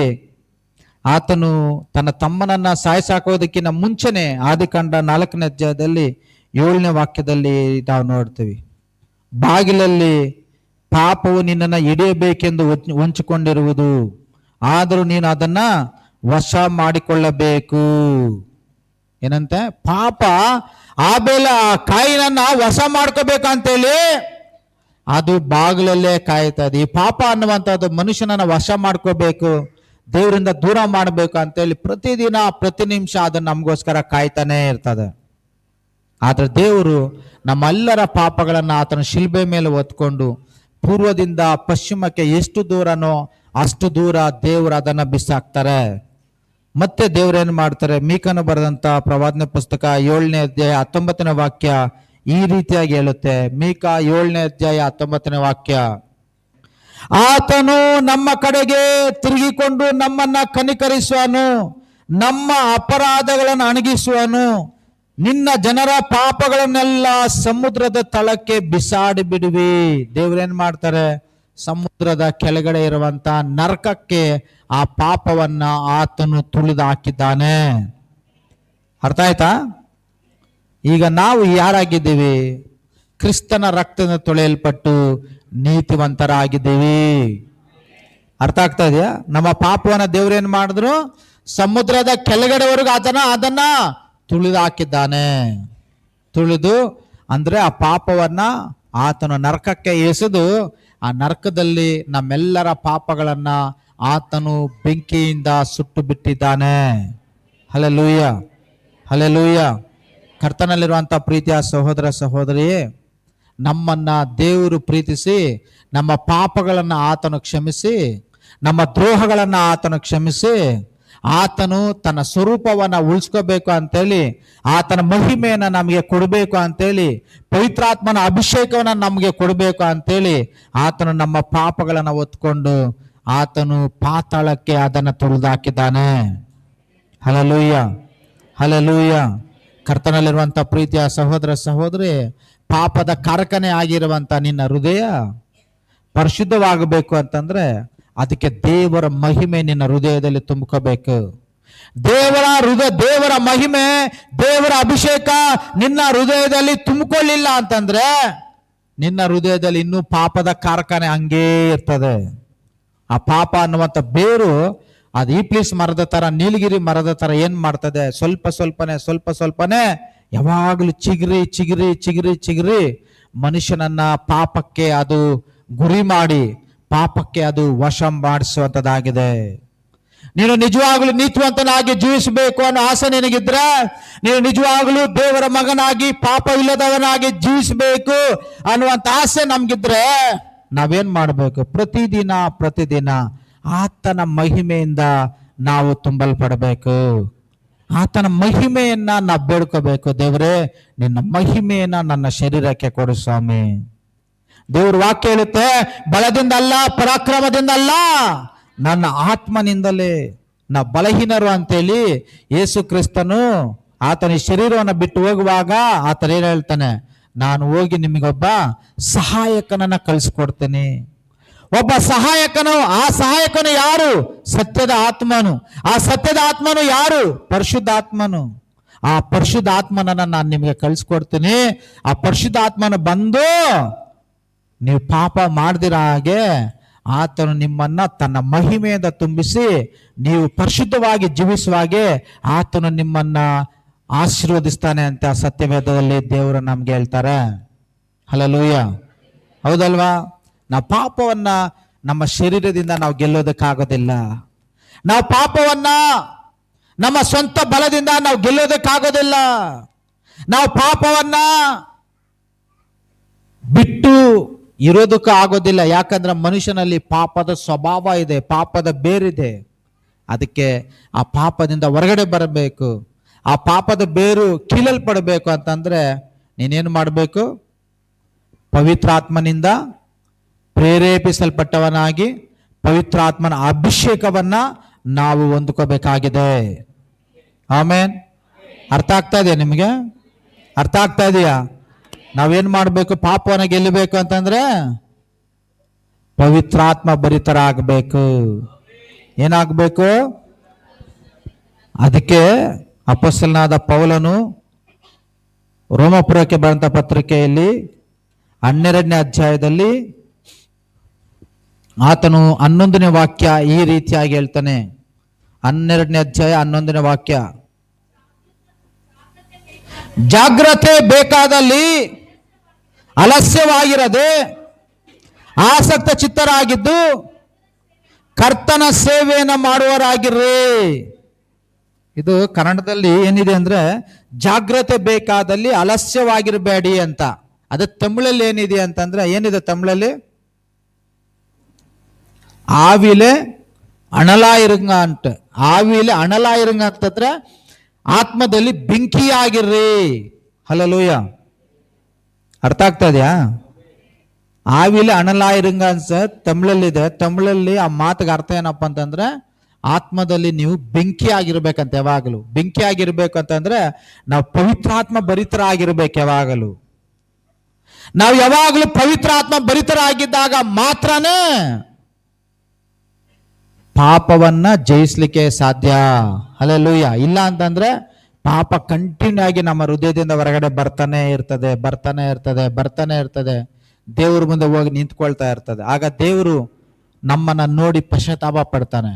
ಆತನು ತನ್ನ ತಮ್ಮನನ್ನ ಸಾಯಿಸಾಕೋದಕ್ಕಿಂತ ಮುಂಚೆನೆ ಆದಿಕಾಂಡ 4ನೇ ಅಧ್ಯಾಯದಲ್ಲಿ 7ನೇ ವಾಕ್ಯದಲ್ಲಿ ನಾವು ನೋಡ್ತೀವಿ. ಬಾಗಿಲಲ್ಲಿ ಪಾಪವು ನಿನ್ನನ್ನು ಹಿಡಿಯಬೇಕೆಂದು ಹೊಂಚಿಕೊಂಡಿರುವುದು, ಆದರೂ ನೀನು ಅದನ್ನ ವಶ ಮಾಡಿಕೊಳ್ಳಬೇಕು. ಏನಂತೆ? ಪಾಪ ಆಬೇಲ ಕಾಯಿನನ್ನ ವಶ ಮಾಡ್ಕೋಬೇಕಂತೇಳಿ ಅದು ಬಾಗಿಲಲ್ಲೇ ಕಾಯ್ತದೆ. ಈ ಪಾಪ ಅನ್ನುವಂಥದ್ದು ಮನುಷ್ಯನನ್ನ ವಶ ಮಾಡ್ಕೋಬೇಕು, ದೇವರಿಂದ ದೂರ ಮಾಡಬೇಕು ಅಂತೇಳಿ ಪ್ರತಿದಿನ ಪ್ರತಿ ನಿಮಿಷ ಅದನ್ನ ನಮಗೋಸ್ಕರ ಕಾಯ್ತಾನೆ ಇರ್ತದೆ. ಆದ್ರೆ ದೇವರು ನಮ್ಮೆಲ್ಲರ ಪಾಪಗಳನ್ನ ಆತನ ಶಿಲ್ಬೆ ಮೇಲೆ ಹೊತ್ಕೊಂಡು ಪೂರ್ವದಿಂದ ಪಶ್ಚಿಮಕ್ಕೆ ಎಷ್ಟು ದೂರನೋ ಅಷ್ಟು ದೂರ ದೇವರು ಅದನ್ನ ಬಿಸಾಕ್ತಾರೆ. ಮತ್ತೆ ದೇವ್ರೇನು ಮಾಡ್ತಾರೆ? ಮೀಕನು ಬರೆದಂತ ಪ್ರವಾದನೆ ಪುಸ್ತಕ 7ನೇ ಅಧ್ಯಾಯ 19ನೇ ವಾಕ್ಯ ಈ ರೀತಿಯಾಗಿ ಹೇಳುತ್ತೆ. ಮೀಕಾ 7ನೇ ಅಧ್ಯಾಯ 19ನೇ ವಾಕ್ಯ. ಆತನು ನಮ್ಮ ಕಡೆಗೆ ತಿರುಗಿಕೊಂಡು ನಮ್ಮನ್ನ ಕನಿಕರಿಸುವನು, ನಮ್ಮ ಅಪರಾಧಗಳನ್ನು ಅಣಗಿಸುವನು, ನಿನ್ನ ಜನರ ಪಾಪಗಳನ್ನೆಲ್ಲ ಸಮುದ್ರದ ತಳಕ್ಕೆ ಬಿಸಾಡಿ ಬಿಡುವಿ. ದೇವ್ರೇನ್ ಮಾಡ್ತಾರೆ? ಸಮುದ್ರದ ಕೆಳಗಡೆ ಇರುವಂತ ನರಕಕ್ಕೆ ಆ ಪಾಪವನ್ನ ಆತನು ತುಳಿದು ಹಾಕಿದ್ದಾನೆ. ಅರ್ಥ ಆಯ್ತಾ? ಈಗ ನಾವು ಯಾರಾಗಿದ್ದೀವಿ? ಕ್ರಿಸ್ತನ ರಕ್ತದಿಂದ ತೊಳೆಯಲ್ಪಟ್ಟು ನೀತಿವಂತರಾಗಿದ್ದೀವಿ. ಅರ್ಥ ಆಗ್ತಾ ಇದೆಯಾ? ನಮ್ಮ ಪಾಪವನ್ನ ದೇವ್ರೇನ್ ಮಾಡಿದ್ರು? ಸಮುದ್ರದ ಕೆಳಗಡೆವರೆಗೂ ಅದನ್ನ ತುಳಿದು ಹಾಕಿದ್ದಾನೆ. ತುಳಿದು ಅಂದ್ರೆ ಆ ಪಾಪವನ್ನ ಆತನು ನರಕಕ್ಕೆ ಎಸೆದು ಆ ನರಕದಲ್ಲಿ ನಮ್ಮೆಲ್ಲರ ಪಾಪಗಳನ್ನ ಆತನು ಬೆಂಕಿಯಿಂದ ಸುಟ್ಟು ಬಿಟ್ಟಿದ್ದಾನೆ. Hallelujah, hallelujah. ಕರ್ತನಲ್ಲಿರುವಂತ ಪ್ರೀತಿಯ ಸಹೋದರ ಸಹೋದರಿಯೇ, ನಮ್ಮನ್ನ ದೇವರು ಪ್ರೀತಿಸಿ ನಮ್ಮ ಪಾಪಗಳನ್ನ ಆತನು ಕ್ಷಮಿಸಿ, ನಮ್ಮ ದ್ರೋಹಗಳನ್ನ ಆತನು ಕ್ಷಮಿಸಿ, ಆತನು ತನ್ನ ಸ್ವರೂಪವನ್ನ ಉಳಿಸ್ಕೋಬೇಕು ಅಂತೇಳಿ, ಆತನ ಮಹಿಮೆಯನ್ನ ನಮಗೆ ಕೊಡಬೇಕು ಅಂತೇಳಿ, ಪವಿತ್ರಾತ್ಮನ ಅಭಿಷೇಕವನ್ನ ನಮಗೆ ಕೊಡಬೇಕು ಅಂತೇಳಿ ಆತನು ನಮ್ಮ ಪಾಪಗಳನ್ನ ಹೊತ್ಕೊಂಡು ಆತನು ಪಾತಾಳಕ್ಕೆ ಅದನ್ನು ತುಳಿದಾಕಿದ್ದಾನೆ. Hallelujah, hallelujah. ಕರ್ತನಲ್ಲಿರುವಂತ ಪ್ರೀತಿಯ ಸಹೋದರ ಸಹೋದರಿ, ಪಾಪದ ಕಾರ್ಖಾನೆ ಆಗಿರುವಂತ ನಿನ್ನ ಹೃದಯ ಪರಿಶುದ್ಧವಾಗಬೇಕು ಅಂತಂದ್ರೆ ಅದಕ್ಕೆ ದೇವರ ಮಹಿಮೆ ನಿನ್ನ ಹೃದಯದಲ್ಲಿ ತುಂಬಿಕೋಬೇಕು. ದೇವರ ಮಹಿಮೆ, ದೇವರ ಅಭಿಷೇಕ ನಿನ್ನ ಹೃದಯದಲ್ಲಿ ತುಂಬಿಕೊಳ್ಳಿಲ್ಲ ಅಂತಂದ್ರೆ ನಿನ್ನ ಹೃದಯದಲ್ಲಿ ಇನ್ನೂ ಪಾಪದ ಕಾರ್ಖಾನೆ ಹಂಗೇ ಇರ್ತದೆ. ಆ ಪಾಪ ಅನ್ನುವಂಥ ಬೇರು ಅದು ಈಪ್ಲಿಸ್ ಮರದ ತರ, ನೀಲಗಿರಿ ಮರದ ತರ ಏನ್ ಮಾಡ್ತದೆ? ಸ್ವಲ್ಪ ಸ್ವಲ್ಪನೇ ಯಾವಾಗಲೂ ಚಿಗುರಿ ಚಿಗುರಿ ಚಿಗುರಿ ಚಿಗುರಿ ಮನುಷ್ಯನನ್ನ ಪಾಪಕ್ಕೆ ಅದು ಗುರಿ ಮಾಡಿ ಪಾಪಕ್ಕೆ ಅದು ವಶ ಮಾಡಿಸುವಂತದ್ದಾಗಿದೆ. ನೀನು ನಿಜವಾಗ್ಲೂ ನೀತಿವಂತನಾಗಿ ಜೀವಿಸಬೇಕು ಅನ್ನೋ ಆಸೆ ನಿನಗಿದ್ರೆ, ನೀನು ನಿಜವಾಗ್ಲೂ ದೇವರ ಮಗನಾಗಿ ಪಾಪ ಇಲ್ಲದವನಾಗಿ ಜೀವಿಸಬೇಕು ಅನ್ನುವಂತ ಆಸೆ ನಮ್ಗಿದ್ರೆ ನಾವೇನ್ ಮಾಡಬೇಕು? ಪ್ರತಿದಿನ ಆತನ ಮಹಿಮೆಯಿಂದ ನಾವು ತುಂಬಲ್ಪಡಬೇಕು. ಆತನ ಮಹಿಮೆಯನ್ನ ನಾವು ಬೇಡ್ಕೋಬೇಕು. ದೇವರೇ, ನಿನ್ನ ಮಹಿಮೆಯನ್ನ ನನ್ನ ಶರೀರಕ್ಕೆ ಕೊಡು ಸ್ವಾಮಿ. ದೇವ್ರ ವಾಕ್ಯ ಹೇಳುತ್ತೆ, ಬಲದಿಂದ ಅಲ್ಲ, ಪರಾಕ್ರಮದಿಂದ ಅಲ್ಲ, ನನ್ನ ಆತ್ಮನಿಂದಲೇ. ನಾವು ಬಲಹೀನರು ಅಂತೇಳಿ ಯೇಸು ಕ್ರಿಸ್ತನು ಆತನ ಶರೀರವನ್ನು ಬಿಟ್ಟು ಹೋಗುವಾಗ ಆತನ ಏನ್ ಹೇಳ್ತಾನೆ? ನಾನು ಹೋಗಿ ನಿಮಗೊಬ್ಬ ಸಹಾಯಕನನ್ನ ಕಳಿಸ್ಕೊಡ್ತೇನೆ. ಒಬ್ಬ ಸಹಾಯಕನು. ಆ ಸಹಾಯಕನು ಯಾರು? ಸತ್ಯದ ಆತ್ಮನು. ಆ ಸತ್ಯದ ಆತ್ಮನು ಯಾರು? ಪರಿಶುದ್ಧ ಆತ್ಮನು. ಆ ಪರಿಶುದ್ಧ ಆತ್ಮನನ್ನ ನಾನು ನಿಮಗೆ ಕಳಿಸ್ಕೊಡ್ತೀನಿ. ಆ ಪರಿಶುದ್ಧ ಆತ್ಮನ ಬಂದು ನೀವು ಪಾಪ ಮಾಡ್ದಿರ ಹಾಗೆ ಆತನು ನಿಮ್ಮನ್ನ ತನ್ನ ಮಹಿಮೆಯಿಂದ ತುಂಬಿಸಿ ನೀವು ಪರಿಶುದ್ಧವಾಗಿ ಜೀವಿಸುವ ಹಾಗೆ ಆತನು ನಿಮ್ಮನ್ನ ಆಶೀರ್ವದಿಸ್ತಾನೆ ಅಂತ ಸತ್ಯವೇದದಲ್ಲಿ ದೇವರು ನಮ್ಗೆ ಹೇಳ್ತಾರೆ. ಹಲ್ಲೆಲೂಯ, ಹೌದಲ್ವಾ? ನಾವು ಪಾಪವನ್ನ ನಮ್ಮ ಶರೀರದಿಂದ ನಾವು ಗೆಲ್ಲೋದಕ್ಕಾಗೋದಿಲ್ಲ. ನಾವು ಪಾಪವನ್ನ ನಮ್ಮ ಸ್ವಂತ ಬಲದಿಂದ ನಾವು ಗೆಲ್ಲೋದಕ್ಕಾಗೋದಿಲ್ಲ. ನಾವು ಪಾಪವನ್ನ ಬಿಟ್ಟು ಇರೋದಕ್ಕೂ ಆಗೋದಿಲ್ಲ. ಯಾಕಂದ್ರೆ ಮನುಷ್ಯನಲ್ಲಿ ಪಾಪದ ಸ್ವಭಾವ ಇದೆ, ಪಾಪದ ಬೇರಿದೆ. ಅದಕ್ಕೆ ಆ ಪಾಪದಿಂದ ಹೊರಗಡೆ ಬರಬೇಕು. ಆ ಪಾಪದ ಬೇರು ಕೀಳಲ್ಪಡಬೇಕು ಅಂತಂದ್ರೆ ನೀನೇನು ಮಾಡಬೇಕು? ಪವಿತ್ರಾತ್ಮನಿಂದ ಪ್ರೇರೇಪಿಸಲ್ಪಟ್ಟವನಾಗಿ ಪವಿತ್ರಾತ್ಮನ ಅಭಿಷೇಕವನ್ನ ನಾವು ಹೊಂದ್ಕೋಬೇಕಾಗಿದೆ. ಆಮೇನ್. ಅರ್ಥ ಆಗ್ತಾ ಇದೆಯಾ ನಿಮಗೆ? ಅರ್ಥ ಆಗ್ತಾ ಇದೆಯಾ? ನಾವೇನ್ ಮಾಡ್ಬೇಕು? ಪಾಪವನ್ನ ಗೆಲ್ಲಬೇಕು ಅಂತಂದ್ರೆ ಪವಿತ್ರಾತ್ಮ ಭರಿತರಾಗಬೇಕು. ಏನಾಗಬೇಕು? ಅದಕ್ಕೆ ಅಪೊಸ್ತಲನಾದ ಪೌಲನು ರೋಮಪುರಕ್ಕೆ ಬರೆದ ಪತ್ರಿಕೆಯಲ್ಲಿ 12ನೇ ಅಧ್ಯಾಯದಲ್ಲಿ ಆತನು 11ನೇ ವಾಕ್ಯ ಈ ರೀತಿಯಾಗಿ ಹೇಳ್ತಾನೆ. 12ನೇ ಅಧ್ಯಾಯ 11ನೇ ವಾಕ್ಯ, ಜಾಗ್ರತೆ ಬೇಕಾದಲ್ಲಿ ಆಲಸ್ಯವಾಗಿರದೆ ಆಸಕ್ತ ಚಿತ್ತರಾಗಿದ್ದು ಕರ್ತನ ಸೇವೆಯನ್ನ ಮಾಡುವರಾಗಿರ್ರಿ. ಇದು ಕನ್ನಡದಲ್ಲಿ ಏನಿದೆ ಅಂದ್ರೆ ಜಾಗ್ರತೆ ಬೇಕಾದಲ್ಲಿ ಆಲಸ್ಯವಾಗಿರಬೇಡಿ ಅಂತ. ಅದೇ ತಮಿಳಲ್ಲಿ ಏನಿದೆ ಅಂತಂದ್ರೆ, ಏನಿದೆ ತಮಿಳಲ್ಲಿ? ಆವಿಲೆ ಅಣಲಾಯಿರುಂಗ ಅಂತ. ಆವಿಲೆ ಅಣಲಾಯಿರುಂಗ ಅಂತಂದ್ರೆ ಆತ್ಮದಲ್ಲಿ ಬೆಂಕಿಯಾಗಿರ್ರಿ. ಹಲ್ಲೆಲೂಯ. ಅರ್ಥ ಆಗ್ತಾ ಇದೆಯಾ? ಆವಿಲೆ ಅಣಲಾಯಿರಂಗ ಅನ್ಸ ತಮಿಳಲ್ಲಿದೆ. ತಮಿಳಲ್ಲಿ ಆ ಮಾತಿಗೆ ಅರ್ಥ ಏನಪ್ಪ ಅಂತಂದ್ರೆ, ಆತ್ಮದಲ್ಲಿ ನೀವು ಬೆಂಕಿ ಆಗಿರ್ಬೇಕಂತ. ಯಾವಾಗಲೂ ಬೆಂಕಿ ಆಗಿರ್ಬೇಕು ಅಂತಂದ್ರೆ ನಾವು ಪವಿತ್ರಾತ್ಮ ಭರಿತರಾಗಿರ್ಬೇಕು. ಯಾವಾಗಲೂ ನಾವು ಯಾವಾಗಲೂ ಪವಿತ್ರಾತ್ಮ ಭರಿತರಾಗಿದ್ದಾಗ ಮಾತ್ರನೇ ಪಾಪವನ್ನ ಜಯಿಸ್ಲಿಕ್ಕೆ ಸಾಧ್ಯ. ಹಲ್ಲೆಲೂಯಾ. ಇಲ್ಲ ಅಂತಂದ್ರೆ ಪಾಪ ಕಂಟಿನ್ಯೂ ಆಗಿ ನಮ್ಮ ಹೃದಯದಿಂದ ಹೊರಗಡೆ ಬರ್ತಾನೆ ಇರ್ತದೆ. ದೇವ್ರ ಮುಂದೆ ಹೋಗಿ ನಿಂತ್ಕೊಳ್ತಾ ಇರ್ತದೆ. ಆಗ ದೇವರು ನಮ್ಮನ್ನ ನೋಡಿ ಪಶ್ಚಾತ್ತಾಪ ಪಡ್ತಾನೆ.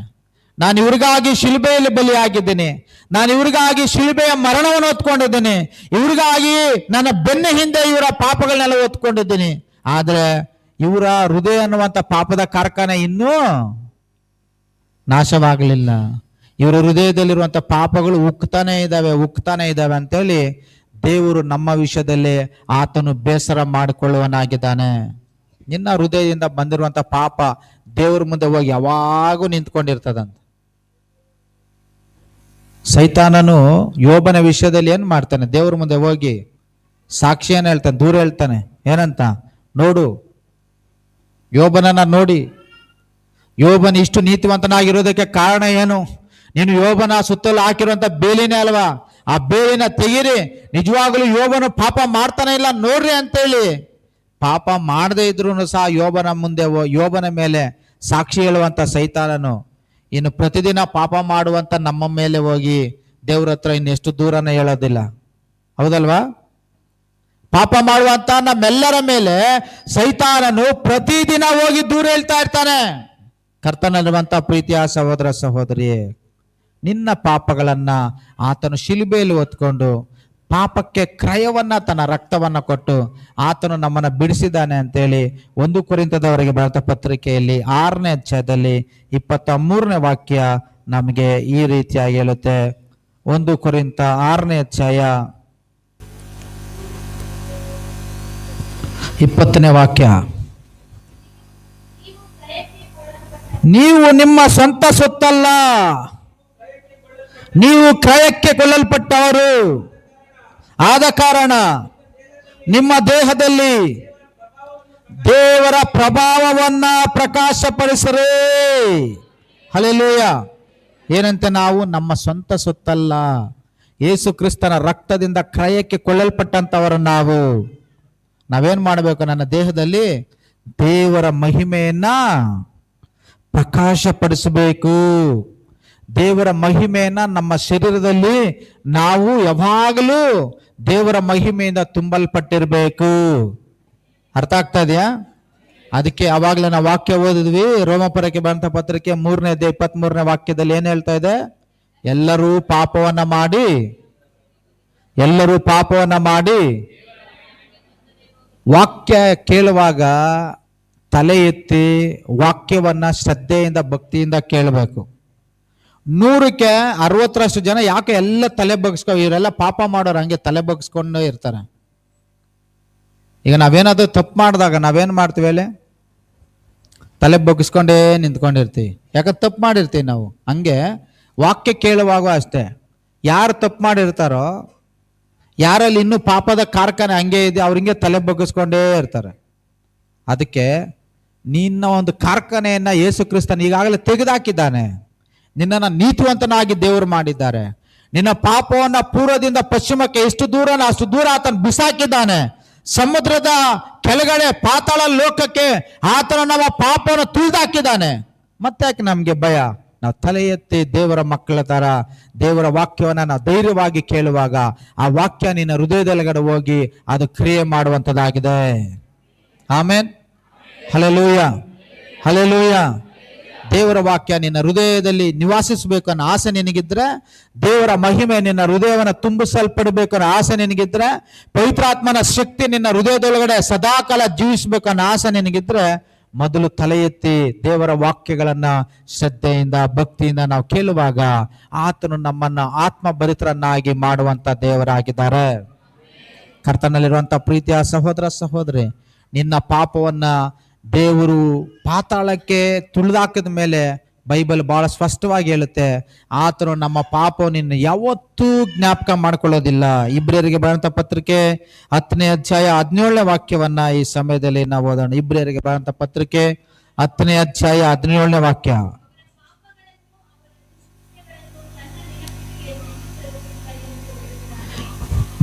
ನಾನು ಇವ್ರಿಗಾಗಿ ಶಿಲುಬೆಯಲ್ಲಿ ಬಲಿಯಾಗಿದ್ದೀನಿ, ನಾನು ಇವ್ರಿಗಾಗಿ ಶಿಲುಬೆಯ ಮರಣವನ್ನು ಹೊತ್ಕೊಂಡಿದ್ದೀನಿ, ಇವ್ರಿಗಾಗಿ ನನ್ನ ಬೆನ್ನ ಹಿಂದೆ ಇವರ ಪಾಪಗಳನ್ನೆಲ್ಲ ಹೊತ್ಕೊಂಡಿದ್ದೀನಿ. ಆದ್ರೆ ಇವರ ಹೃದಯ ಅನ್ನುವಂಥ ಪಾಪದ ಕಾರ್ಖಾನೆ ಇನ್ನೂ ನಾಶವಾಗಲಿಲ್ಲ. ಇವರ ಹೃದಯದಲ್ಲಿರುವಂಥ ಪಾಪಗಳು ಉಕ್ತಾನೆ ಇದ್ದಾವೆ ಅಂತೇಳಿ ದೇವರು ನಮ್ಮ ವಿಷಯದಲ್ಲಿ ಆತನು ಬೇಸರ ಮಾಡಿಕೊಳ್ಳುವನಾಗಿದ್ದಾನೆ. ನಿನ್ನ ಹೃದಯದಿಂದ ಬಂದಿರುವಂಥ ಪಾಪ ದೇವ್ರ ಮುಂದೆ ಹೋಗಿ ಯಾವಾಗೂ ನಿಂತ್ಕೊಂಡಿರ್ತದಂತ. ಸೈತಾನನು ಯೋಬನ ವಿಷಯದಲ್ಲಿ ಏನ್ ಮಾಡ್ತಾನೆ? ದೇವ್ರ ಮುಂದೆ ಹೋಗಿ ಸಾಕ್ಷಿಯನ್ನು ಹೇಳ್ತಾನೆ, ದೂರ ಹೇಳ್ತಾನೆ. ಏನಂತ? ನೋಡು, ಯೋಬನನ್ನ ನೋಡಿ, ಯೋಬನ ಇಷ್ಟು ನೀತಿವಂತನಾಗಿರೋದಕ್ಕೆ ಕಾರಣ ಏನು? ನೀನು ಯೋಬನ ಸುತ್ತಲೂ ಹಾಕಿರುವಂತ ಬೇಲಿನೇ ಅಲ್ವಾ? ಆ ಬೇಲಿನ ತೆಗೀರಿ, ನಿಜವಾಗಲೂ ಯೋಬನು ಪಾಪ ಮಾಡ್ತಾನೆ ಇಲ್ಲ ನೋಡ್ರಿ ಅಂತೇಳಿ ಪಾಪ ಮಾಡದೇ ಇದ್ರು ಸಹ ಯೋಬನ ಮೇಲೆ ಸಾಕ್ಷಿ ಹೇಳುವಂತ ಸೈತಾನನು ಇನ್ನು ಪ್ರತಿದಿನ ಪಾಪ ಮಾಡುವಂತ ನಮ್ಮ ಮೇಲೆ ಹೋಗಿ ದೇವ್ರ ಹತ್ರ ಇನ್ನೆಷ್ಟು ದೂರನ ಹೇಳೋದಿಲ್ಲ. ಹೌದಲ್ವಾ? ಪಾಪ ಮಾಡುವಂತ ನಮ್ಮೆಲ್ಲರ ಮೇಲೆ ಸೈತಾನನು ಪ್ರತಿದಿನ ಹೋಗಿ ದೂರ ಹೇಳ್ತಾ ಇರ್ತಾನೆ. ಕರ್ತನಲ್ಲಿರುವಂತ ಪ್ರೀತಿಯ ಸಹೋದರ ಸಹೋದರಿಯೇ, ನಿನ್ನ ಪಾಪಗಳನ್ನ ಆತನು ಶಿಲುಬೆಯಲ್ಲಿ ಹೊತ್ಕೊಂಡು ಪಾಪಕ್ಕೆ ಕ್ರಯವನ್ನ, ತನ್ನ ರಕ್ತವನ್ನ ಕೊಟ್ಟು ಆತನು ನಮ್ಮನ್ನ ಬಿಡಿಸಿದ್ದಾನೆ ಅಂತೇಳಿ 1 ಕೊರಿಂಥದವರಿಗೆ ಬರೆದ ಪತ್ರಿಕೆಯಲ್ಲಿ 6ನೇ ಅಧ್ಯಾಯದಲ್ಲಿ 23ನೇ ವಾಕ್ಯ ನಮಗೆ ಈ ರೀತಿಯಾಗಿ ಹೇಳುತ್ತೆ. 1 ಕೊರಿಂಥ 6ನೇ ಅಧ್ಯಾಯ 20ನೇ ವಾಕ್ಯ. ನೀವು ನಿಮ್ಮ ಸ್ವಂತ ಸೊತ್ತಲ್ಲ, ನೀವು ಕ್ರಯಕ್ಕೆ ಕೊಳ್ಳಲ್ಪಟ್ಟವರು. ಆದ ಕಾರಣ ನಿಮ್ಮ ದೇಹದಲ್ಲಿ ದೇವರ ಪ್ರಭಾವವನ್ನ ಪ್ರಕಾಶಪಡಿಸರೇ. ಹಲ್ಲೆಲೂಯಾ. ಏನಂತೆ? ನಾವು ನಮ್ಮ ಸ್ವಂತ ಸೊತ್ತಲ್ಲ, ಯೇಸು ಕ್ರಿಸ್ತನ ರಕ್ತದಿಂದ ಕ್ರಯಕ್ಕೆ ಕೊಳ್ಳಲ್ಪಟ್ಟಂತವರು ನಾವೇನ್ ಮಾಡಬೇಕು? ನನ್ನ ದೇಹದಲ್ಲಿ ದೇವರ ಮಹಿಮೆಯನ್ನ ಪ್ರಕಾಶಪಡಿಸಬೇಕು. ದೇವರ ಮಹಿಮೆಯನ್ನ ನಮ್ಮ ಶರೀರದಲ್ಲಿ ನಾವು ಯಾವಾಗಲೂ ದೇವರ ಮಹಿಮೆಯಿಂದ ತುಂಬಲ್ಪಟ್ಟಿರ್ಬೇಕು. ಅರ್ಥ ಆಗ್ತಾ ಇದೆಯಾ? ಅದಕ್ಕೆ ಅವಾಗಲೇ ನಾವು ವಾಕ್ಯ ಓದಿದ್ವಿ. ರೋಮಪುರಕ್ಕೆ ಬಂದ ಪತ್ರಿಕೆ 3ನೇ ಅಧ್ಯಾಯ 23ನೇ ವಾಕ್ಯದಲ್ಲಿ ಏನ್ ಹೇಳ್ತಾ ಇದೆ? ಎಲ್ಲರೂ ಪಾಪವನ್ನ ಮಾಡಿ ವಾಕ್ಯ ಕೇಳುವಾಗ ತಲೆ ಎತ್ತಿ ವಾಕ್ಯವನ್ನ ಶ್ರದ್ಧೆಯಿಂದ ಭಕ್ತಿಯಿಂದ ಕೇಳಬೇಕು. 100ಕ್ಕೆ 60ರಷ್ಟು ಜನ ಯಾಕೆ ಎಲ್ಲ ತಲೆ ಇವರೆಲ್ಲ ಪಾಪ ಮಾಡೋರು ಹಂಗೆ ತಲೆ ಬಗ್ಸ್ಕೊಂಡು ಇರ್ತಾರೆ. ಈಗ ನಾವೇನಾದ್ರೂ ತಪ್ಪು ಮಾಡಿದಾಗ ನಾವೇನ್ ಮಾಡ್ತೀವಿ ಹೇಳಿ? ತಲೆ ಬಗ್ಸ್ಕೊಂಡೇ ನಿಂತ್ಕೊಂಡಿರ್ತೀವಿ. ಯಾಕಂದ್ರೆ ತಪ್ಪು ಮಾಡಿರ್ತೀವಿ ನಾವು. ಹಂಗೆ ವಾಕ್ಯ ಕೇಳುವಾಗ ಅಷ್ಟೇ, ಯಾರು ತಪ್ಪು ಮಾಡಿರ್ತಾರೋ, ಯಾರಲ್ಲಿ ಇನ್ನೂ ಪಾಪದ ಕಾರ್ಖಾನೆ ಹಂಗೆ ಇದೆ, ಅವ್ರಿಂಗೆ ತಲೆ ಬಗ್ಗಿಸ್ಕೊಂಡೇ ಇರ್ತಾರೆ. ಅದಕ್ಕೆ ನಿನ್ನ ಒಂದು ಕಾರ್ಖಾನೆಯನ್ನ ಯೇಸು ಕ್ರಿಸ್ತನ ಈಗಾಗಲೇ ತೆಗೆದಾಕಿದ್ದಾನೆ. ನಿನ್ನನ್ನು ನೀತಿವಂತನಾಗಿ ದೇವರು ಮಾಡಿದ್ದಾರೆ. ನಿನ್ನ ಪಾಪವನ್ನ ಪೂರ್ವದಿಂದ ಪಶ್ಚಿಮಕ್ಕೆ ಎಷ್ಟು ದೂರನ ಅಷ್ಟು ದೂರ ಆತನ ಬಿಸಾಕಿದ್ದಾನೆ. ಸಮುದ್ರದ ಕೆಳಗಡೆ ಪಾತಾಳ ಲೋಕಕ್ಕೆ ಆತನ ನಮ್ಮ ಪಾಪವನ್ನು ತುಳಿದಾಕಿದ್ದಾನೆ. ಮತ್ತೆ ಯಾಕೆ ನಮ್ಗೆ ಭಯ? ನಾವು ತಲೆ ಎತ್ತಿ ದೇವರ ಮಕ್ಕಳ ತರ ದೇವರ ವಾಕ್ಯವನ್ನ ನಾವು ಧೈರ್ಯವಾಗಿ ಕೇಳುವಾಗ ಆ ವಾಕ್ಯ ನಿನ್ನ ಹೃದಯದೊಳಗಡೆ ಹೋಗಿ ಅದು ಕ್ರಿಯೆ ಮಾಡುವಂಥದ್ದಾಗಿದೆ. ಆಮೇನ್. Hallelujah, hallelujah. ದೇವರ ವಾಕ್ಯ ನಿನ್ನ ಹೃದಯದಲ್ಲಿ ನಿವಾಸಿಸಬೇಕು ಅನ್ನೋ ಆಸೆ ನಿನಗಿದ್ರೆ, ದೇವರ ಮಹಿಮೆ ನಿನ್ನ ಹೃದಯವನ್ನು ತುಂಬಿಸಲ್ಪಡಬೇಕು ಅನ್ನೋ ಆಸೆ ನಿನಗಿದ್ರೆ, ಪವಿತ್ರಾತ್ಮನ ಶಕ್ತಿ ನಿನ್ನ ಹೃದಯದೊಳಗಡೆ ಸದಾಕಾಲ ಜೀವಿಸಬೇಕು ಅನ್ನೋ ಆಸೆ ನಿನಗಿದ್ರೆ, ಮೊದಲು ತಲೆ ಎತ್ತಿ ದೇವರ ವಾಕ್ಯಗಳನ್ನ ಶ್ರದ್ಧೆಯಿಂದ ಭಕ್ತಿಯಿಂದ ನಾವು ಕೇಳುವಾಗ ಆತನು ನಮ್ಮನ್ನ ಆತ್ಮಭರಿತರನ್ನಾಗಿ ಮಾಡುವಂತ ದೇವರಾಗಿದ್ದಾರೆ. ಕರ್ತನಲ್ಲಿರುವಂತ ಪ್ರೀತಿಯ ಸಹೋದರ ಸಹೋದರಿ, ನಿನ್ನ ಪಾಪವನ್ನ ದೇವರು ಪಾತಾಳಕ್ಕೆ ತುಳಿದಾಕಿದ ಮೇಲೆ ಬೈಬಲ್ ಬಹಳ ಸ್ಪಷ್ಟವಾಗಿ ಹೇಳುತ್ತೆ, ಆತನು ನಮ್ಮ ಪಾಪವನ್ನು ಯಾವತ್ತೂ ಜ್ಞಾಪಕ ಮಾಡ್ಕೊಳ್ಳೋದಿಲ್ಲ. ಇಬ್ರಿಯರಿಗೆ ಬರೆದಂತ ಪತ್ರಿಕೆ 10ನೇ ಅಧ್ಯಾಯ 17ನೇ ವಾಕ್ಯವನ್ನ ಈ ಸಮಯದಲ್ಲಿ ನಾವು ಓದೋಣ. ಇಬ್ರಿಯರಿಗೆ ಬರೆದಂತ ಪತ್ರಿಕೆ 10ನೇ ಅಧ್ಯಾಯ 17ನೇ ವಾಕ್ಯ.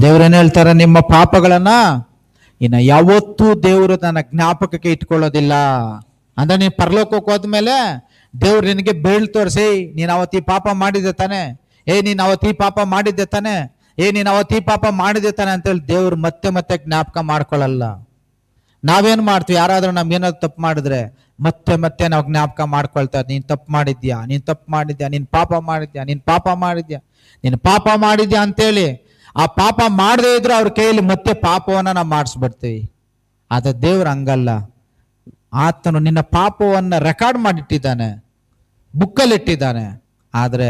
ದೇವರೇನು ಹೇಳ್ತಾರೆ? ನಿಮ್ಮ ಪಾಪಗಳನ್ನ ಇನ್ನು ಯಾವತ್ತೂ ದೇವರು ತನ್ನ ಜ್ಞಾಪಕಕ್ಕೆ ಇಟ್ಕೊಳ್ಳೋದಿಲ್ಲ. ಅಂದ್ರೆ ನೀನ್ ಪರಲೋಕಕ್ಕೆ ಹೋದ್ಮೇಲೆ ದೇವ್ರು ನಿನಗೆ ಬೇಳ್ ತೋರಿಸಿ, ನೀನ್ ಅವತ್ತು ಈ ಪಾಪ ಮಾಡಿದ್ದೆ ತಾನೆ, ನೀನ್ ಅವತ್ತು ಈ ಪಾಪ ಮಾಡಿದ್ದೆ ತಾನೆ, ನೀನ್ ಅವತ್ತು ಈ ಪಾಪ ಮಾಡಿದ್ದೆ ತಾನೆ ಅಂತೇಳಿ ದೇವ್ರು ಮತ್ತೆ ಮತ್ತೆ ಜ್ಞಾಪಕ ಮಾಡ್ಕೊಳ್ಳಲ್ಲ. ನಾವೇನ್ ಮಾಡ್ತೀವಿ? ಯಾರಾದ್ರೂ ನಮ್ಗೇನಾದ್ರು ತಪ್ಪು ಮಾಡಿದ್ರೆ ಮತ್ತೆ ಮತ್ತೆ ನಾವು ಜ್ಞಾಪಕ ಮಾಡ್ಕೊಳ್ತಾ, ನೀನ್ ತಪ್ಪು ಮಾಡಿದ್ಯಾ, ನೀನ್ ತಪ್ಪು ಮಾಡಿದ್ಯಾ, ನೀನ್ ಪಾಪ ಮಾಡಿದ್ಯಾ, ನೀನ್ ಪಾಪ ಮಾಡಿದ್ಯಾ, ನೀನ್ ಪಾಪ ಮಾಡಿದ್ಯಾ ಅಂತೇಳಿ ಆ ಪಾಪ ಮಾಡದೇ ಇದ್ರು ಅವ್ರ ಕೈಯಲ್ಲಿ ಮತ್ತೆ ಪಾಪವನ್ನ ನಾವು ಮಾಡಿಸ್ಬಿಡ್ತೀವಿ. ಆದ್ರೆ ದೇವ್ರು ಹಂಗಲ್ಲ. ಆತನು ನಿನ್ನ ಪಾಪವನ್ನ ರೆಕಾರ್ಡ್ ಮಾಡಿಟ್ಟಿದ್ದಾನೆ, ಬುಕ್ಕಲ್ಲಿ ಇಟ್ಟಿದ್ದಾನೆ. ಆದ್ರೆ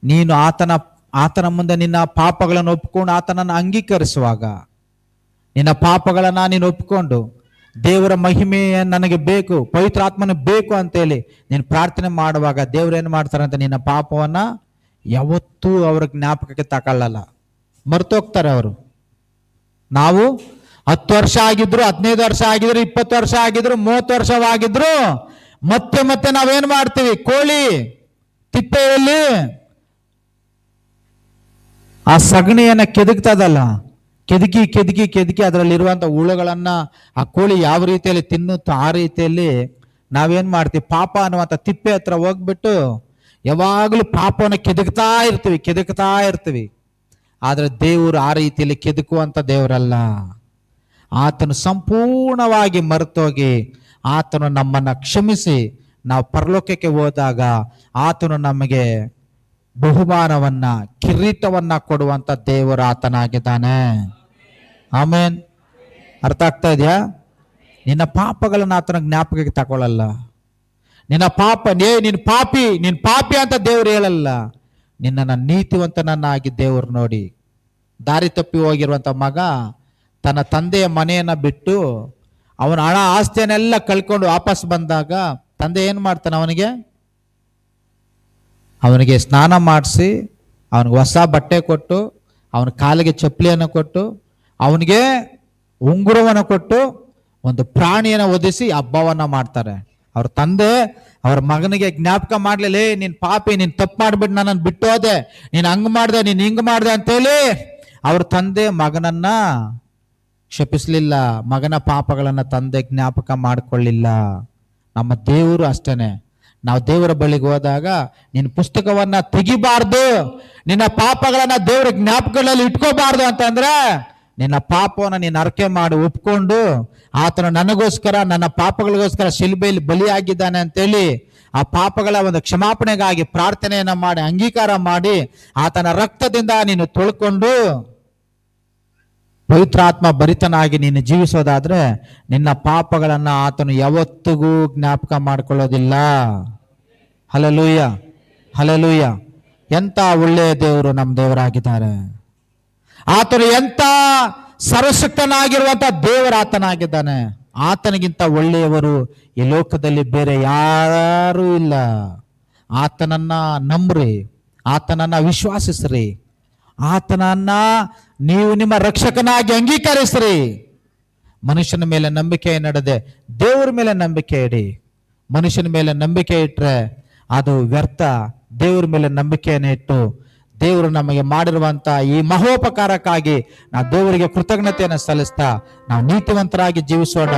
ನೀನು ಆತನ ಮುಂದೆ ನಿನ್ನ ಪಾಪಗಳನ್ನು ಒಪ್ಕೊಂಡು ಆತನನ್ನು ಅಂಗೀಕರಿಸುವಾಗ, ನಿನ್ನ ಪಾಪಗಳನ್ನ ನೀನು ಒಪ್ಕೊಂಡು ದೇವರ ಮಹಿಮೆ ನನಗೆ ಬೇಕು, ಪವಿತ್ರಾತ್ಮನ ಬೇಕು ಅಂತೇಳಿ ನೀನು ಪ್ರಾರ್ಥನೆ ಮಾಡುವಾಗ ದೇವ್ರೇನು ಮಾಡ್ತಾರೆ ಅಂತ ನಿನ್ನ ಪಾಪವನ್ನ ಯಾವತ್ತೂ ಅವ್ರ ಜ್ಞಾಪಕಕ್ಕೆ ತಗೊಳ್ಳಲ್ಲ, ಮರ್ತೋಗ್ತಾರೆ ಅವರು. ನಾವು 10 ವರ್ಷ ಆಗಿದ್ರು, 15 ವರ್ಷ ಆಗಿದ್ರು, 20 ವರ್ಷ ಆಗಿದ್ರು, 30 ವರ್ಷವಾಗಿದ್ರು ಮತ್ತೆ ಮತ್ತೆ ನಾವೇನ್ ಮಾಡ್ತೀವಿ? ಕೋಳಿ ತಿಪ್ಪೆಯಲ್ಲಿ ಆ ಸಗಣಿಯನ್ನ ಕೆದಕ್ತದಲ್ಲ, ಕೆದಕಿ ಕೆದಕಿ ಕೆದಕಿ ಅದರಲ್ಲಿರುವಂತ ಹುಳುಗಳನ್ನ ಆ ಕೋಳಿ ಯಾವ ರೀತಿಯಲ್ಲಿ ತಿನ್ನುತ್ತೋ ಆ ರೀತಿಯಲ್ಲಿ ನಾವೇನ್ ಮಾಡ್ತೀವಿ? ಪಾಪ ಅನ್ನುವಂಥ ತಿಪ್ಪೆ ಹತ್ರ ಹೋಗ್ಬಿಟ್ಟು ಯಾವಾಗಲೂ ಪಾಪವನ್ನು ಕೆದಕ್ತಾ ಇರ್ತೀವಿ. ಆದ್ರೆ ದೇವರು ಆ ರೀತಿಯಲ್ಲಿ ಕೆದಕುವಂತ ದೇವರಲ್ಲ. ಆತನು ಸಂಪೂರ್ಣವಾಗಿ ಮರೆತೋಗಿ ಆತನು ನಮ್ಮನ್ನ ಕ್ಷಮಿಸಿ ನಾವು ಪರಲೋಕಕ್ಕೆ ಹೋದಾಗ ಆತನು ನಮಗೆ ಬಹುಮಾನವನ್ನ, ಕಿರೀಟವನ್ನ ಕೊಡುವಂತ ದೇವರು ಆತನಾಗಿದ್ದಾನೆ. ಆಮೇನ್. ಅರ್ಥ ಆಗ್ತಾ ಇದೆಯಾ? ನಿನ್ನ ಪಾಪಗಳನ್ನ ಆತನ ಜ್ಞಾಪಕಕ್ಕೆ ತಗೊಳ್ಳಲ್ಲ. ನಿನ್ನ ಪಾಪ, ನೀನ್ ಪಾಪಿ ಅಂತ ದೇವ್ರು ಹೇಳಲ್ಲ. ನಿನ್ನನ್ನು ನೀತಿವಂತನನ್ನಾಗಿ ದೇವ್ರು ನೋಡಿ. ದಾರಿ ತಪ್ಪಿ ಹೋಗಿರುವಂತ ಮಗ ತನ್ನ ತಂದೆಯ ಮನೆಯನ್ನ ಬಿಟ್ಟು ಅವನ ಹಣ ಆಸ್ತಿಯನ್ನೆಲ್ಲ ಕಳ್ಕೊಂಡು ವಾಪಸ್ ಬಂದಾಗ ತಂದೆ ಏನ್ ಮಾಡ್ತಾನೆ? ಅವನಿಗೆ ಸ್ನಾನ ಮಾಡಿಸಿ, ಅವನಿಗೆ ಹೊಸ ಬಟ್ಟೆ ಕೊಟ್ಟು, ಅವನ ಕಾಲಿಗೆ ಚಪ್ಪಲಿಯನ್ನು ಕೊಟ್ಟು, ಅವನಿಗೆ ಉಂಗುರವನ್ನು ಕೊಟ್ಟು, ಒಂದು ಪ್ರಾಣಿಯನ್ನು ಒದಿಸಿ ಹಬ್ಬವನ್ನ ಮಾಡ್ತಾರೆ. ಅವ್ರ ತಂದೆ ಅವ್ರ ಮಗನಿಗೆ ಜ್ಞಾಪಕ ಮಾಡ್ಲಿಲ್ಲ, ನೀನ್ ಪಾಪಿ, ನೀನ್ ತಪ್ಪು ಮಾಡ್ಬಿಟ್ಟು ನನ್ನನ್ನು ಬಿಟ್ಟು ಹೋದೆ, ನೀನ್ ಹಂಗ್ ಮಾಡ್ದೆ, ನೀನ್ ಹಿಂಗ್ ಮಾಡ್ದೆ ಅಂತೇಳಿ ಅವ್ರ ತಂದೆ ಮಗನನ್ನ ಕ್ಷಪಿಸ್ಲಿಲ್ಲ. ಮಗನ ಪಾಪಗಳನ್ನ ತಂದೆ ಜ್ಞಾಪಕ ಮಾಡ್ಕೊಳ್ಳಿಲ್ಲ. ನಮ್ಮ ದೇವರು ಅಷ್ಟೇನೆ. ನಾವು ದೇವರ ಬಳಿಗೆ ಹೋದಾಗ ನಿನ್ನ ಪುಸ್ತಕವನ್ನ ತೆಗಿಬಾರ್ದು, ನಿನ್ನ ಪಾಪಗಳನ್ನ ದೇವರ ಜ್ಞಾಪಕಗಳಲ್ಲಿ ಇಟ್ಕೋಬಾರ್ದು ಅಂತಂದ್ರೆ ನಿನ್ನ ಪಾಪವನ್ನ ನೀನು ಅರಕೆ ಮಾಡಿ ಒಪ್ಕೊಂಡು ಆತನು ನನಗೋಸ್ಕರ, ನನ್ನ ಪಾಪಗಳಿಗೋಸ್ಕರ ಶಿಲುಬೆಯಲ್ಲಿ ಬಲಿಯಾಗಿದ್ದಾನೆ ಅಂತೇಳಿ ಆ ಪಾಪಗಳ ಒಂದು ಕ್ಷಮಾಪಣೆಗಾಗಿ ಪ್ರಾರ್ಥನೆಯನ್ನ ಮಾಡಿ ಅಂಗೀಕಾರ ಮಾಡಿ ಆತನ ರಕ್ತದಿಂದ ನೀನು ತೊಳ್ಕೊಂಡು ಪವಿತ್ರಾತ್ಮ ಭರಿತನಾಗಿ ನೀನು ಜೀವಿಸೋದಾದ್ರೆ ನಿನ್ನ ಪಾಪಗಳನ್ನ ಆತನು ಯಾವತ್ತಿಗೂ ಜ್ಞಾಪಕ ಮಾಡ್ಕೊಳ್ಳೋದಿಲ್ಲ. Hallelujah, hallelujah. ಎಂತ ಒಳ್ಳೆಯ ದೇವರು ನಮ್ಮ ದೇವರಾಗಿದ್ದಾರೆ. ಆತನು ಎಂತ ಸರ್ವಶಕ್ತನಾಗಿರುವಂತ ದೇವರ ಆತನಾಗಿದ್ದಾನೆ. ಆತನಿಗಿಂತ ಒಳ್ಳೆಯವರು ಈ ಲೋಕದಲ್ಲಿ ಬೇರೆ ಯಾರೂ ಇಲ್ಲ. ಆತನನ್ನ ನಂಬ್ರಿ, ಆತನನ್ನ ವಿಶ್ವಾಸಿಸ್ರಿ, ಆತನನ್ನ ನೀವು ನಿಮ್ಮ ರಕ್ಷಕನಾಗಿ ಅಂಗೀಕರಿಸ್ರಿ. ಮನುಷ್ಯನ ಮೇಲೆ ನಂಬಿಕೆ ನಡೆದೆ ದೇವರ ಮೇಲೆ ನಂಬಿಕೆ ಇಡಿ. ಮನುಷ್ಯನ ಮೇಲೆ ನಂಬಿಕೆ ಇಟ್ರೆ ಅದು ವ್ಯರ್ಥ. ದೇವರ ಮೇಲೆ ನಂಬಿಕೆಯನ್ನು ಇಟ್ಟು ದೇವರು ನಮಗೆ ಮಾಡಿರುವಂತ ಈ ಮಹೋಪಕಾರಕ್ಕಾಗಿ ನಾವು ದೇವರಿಗೆ ಕೃತಜ್ಞತೆಯನ್ನು ಸಲ್ಲಿಸ್ತಾ ನಾವು ನೀತಿವಂತರಾಗಿ ಜೀವಿಸೋಣ.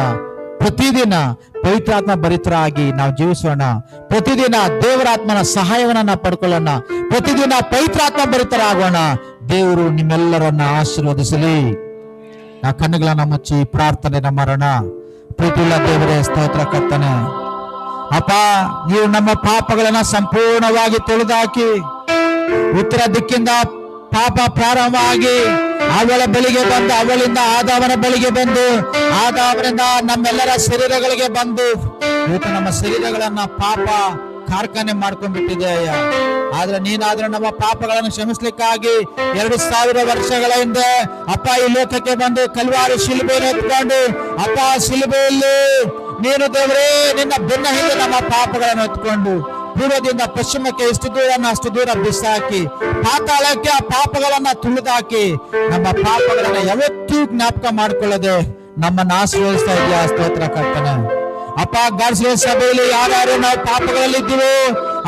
ಪ್ರತಿದಿನ ಪವಿತ್ರಾತ್ಮ ಭರಿತರಾಗಿ ನಾವು ಜೀವಿಸೋಣ. ಪ್ರತಿದಿನ ದೇವರಾತ್ಮನ ಸಹಾಯವನ್ನ ನಾವು ಪಡ್ಕೊಳ್ಳೋಣ. ಪ್ರತಿದಿನ ಪವಿತ್ರಾತ್ಮ ಭರಿತರಾಗೋಣ. ದೇವರು ನಿಮ್ಮೆಲ್ಲರನ್ನ ಆಶೀರ್ವದಿಸಲಿ. ನಾವು ಕಣ್ಣುಗಳನ್ನ ಮುಚ್ಚಿ ಪ್ರಾರ್ಥನೆಯನ್ನ ಮಾಡೋಣ. ಪ್ರೀತಿಯುಳ್ಳ ದೇವರೇ, ಸ್ತೋತ್ರ ಕರ್ತನೆ. ಅಪ್ಪ, ನೀವು ನಮ್ಮ ಪಾಪಗಳನ್ನ ಸಂಪೂರ್ಣವಾಗಿ ತೊಳೆದಾಕಿ ಉತ್ತರ ದಿಕ್ಕಿಂದ ಪಾಪ ಪ್ರಾರಂಭ ಆಗಿ ಅವಳ ಬಳಿಗೆ ಬಂದು, ಅವಳಿಂದ ಆದಾಮನ ಬಳಿಗೆ ಬಂದು, ಆದಾಮನಿಂದ ನಮ್ಮೆಲ್ಲರ ಶರೀರಗಳಿಗೆ ಬಂದು ಇವತ್ತು ನಮ್ಮ ಶರೀರಗಳನ್ನ ಪಾಪ ಕಾರ್ಖಾನೆ ಮಾಡ್ಕೊಂಡ್ಬಿಟ್ಟಿದೆ ಅಯ್ಯ. ಆದ್ರೆ ನೀನಾದ್ರೂ ನಮ್ಮ ಪಾಪಗಳನ್ನು ಕ್ಷಮಿಸ್ಲಿಕ್ಕಾಗಿ 2000 ವರ್ಷಗಳ ಹಿಂದೆ ಅಪ್ಪ ಈ ಲೋಕಕ್ಕೆ ಬಂದು ಕಲ್ವಾರಿ ಶಿಲುಬೆಯನ್ನು ಎತ್ಕೊಂಡು ಅಪ್ಪ ಶಿಲುಬೆಯಲ್ಲಿ ನೀನು ದೇವರೇ ನಿನ್ನ ಬೆನ್ನ ಹಿಂದೆ ನಮ್ಮ ಪಾಪಗಳನ್ನು ಹೊತ್ಕೊಂಡು ಪೂರ್ವದಿಂದ ಪಶ್ಚಿಮಕ್ಕೆ ಎಷ್ಟು ದೂರ ಅಷ್ಟು ದೂರ ಬಿಸಾಕಿ ಪಾತಾಳಕ್ಕೆ ಆ ಪಾಪಗಳನ್ನ ತುಳಿದಾಕಿ ನಮ್ಮ ಪಾಪಗಳನ್ನ ಯಾವತ್ತೂ ಜ್ಞಾಪಕ ಮಾಡ್ಕೊಳ್ಳದೆ ನಮ್ಮನ್ನ ಆಶೀರ್ವದಿಸ್ತಾ ಇದೆಯಾ. ಸ್ತೋತ್ರ ಕರ್ತನೆ. ಅಪ್ಪ, ಗಾಡ್ಸಿರೋ ಸಭೆಯಲ್ಲಿ ಯಾರ್ಯಾರು ನಾವು ಪಾಪಗಳಲ್ಲಿದ್ದೀವೋ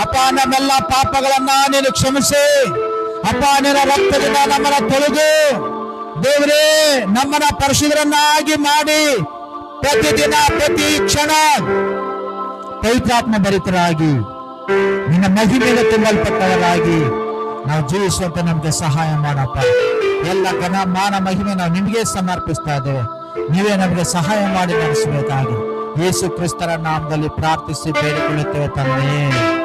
ಅಪ್ಪ, ನಮ್ಮೆಲ್ಲ ಪಾಪಗಳನ್ನ ನೀನು ಕ್ಷಮಿಸಿ ಅಪ್ಪ, ನಿನ್ನ ರಕ್ತದಿಂದ ನಮ್ಮನ್ನ ತೊಳೆದು ದೇವರೇ ನಮ್ಮನ್ನ ಪರಿಶುದ್ಧರನ್ನಾಗಿ ಮಾಡಿ ಪ್ರತಿದಿನ ಪ್ರತಿ ಕ್ಷಣ ಪವಿತ್ರಾತ್ಮ ಭರಿತರಾಗಿ ನಿನ್ನ ಮಹಿಮೆಗೆ ತುಂಬಲ್ಪಟ್ಟವರಾಗಿ ನಾವು ಜೀವಿಸುವಂತೆ ನಮ್ಗೆ ಸಹಾಯ ಮಾಡಪ್ಪ. ಎಲ್ಲ ಘನ ಮಾನ ಮಹಿಮೆ ನಾವು ನಿಮಗೆ ಸಮರ್ಪಿಸ್ತಾ ಇದ್ದೇವೆ. ನೀವೇ ನಮಗೆ ಸಹಾಯ ಮಾಡಿ ನಡೆಸಬೇಕಾಗಿ ಯೇಸು ಕ್ರಿಸ್ತರ ನಾಮದಲ್ಲಿ ಪ್ರಾರ್ಥಿಸಿ ಬೇಡಿಕೊಳ್ಳುತ್ತೇವೆ ತಂದೆ.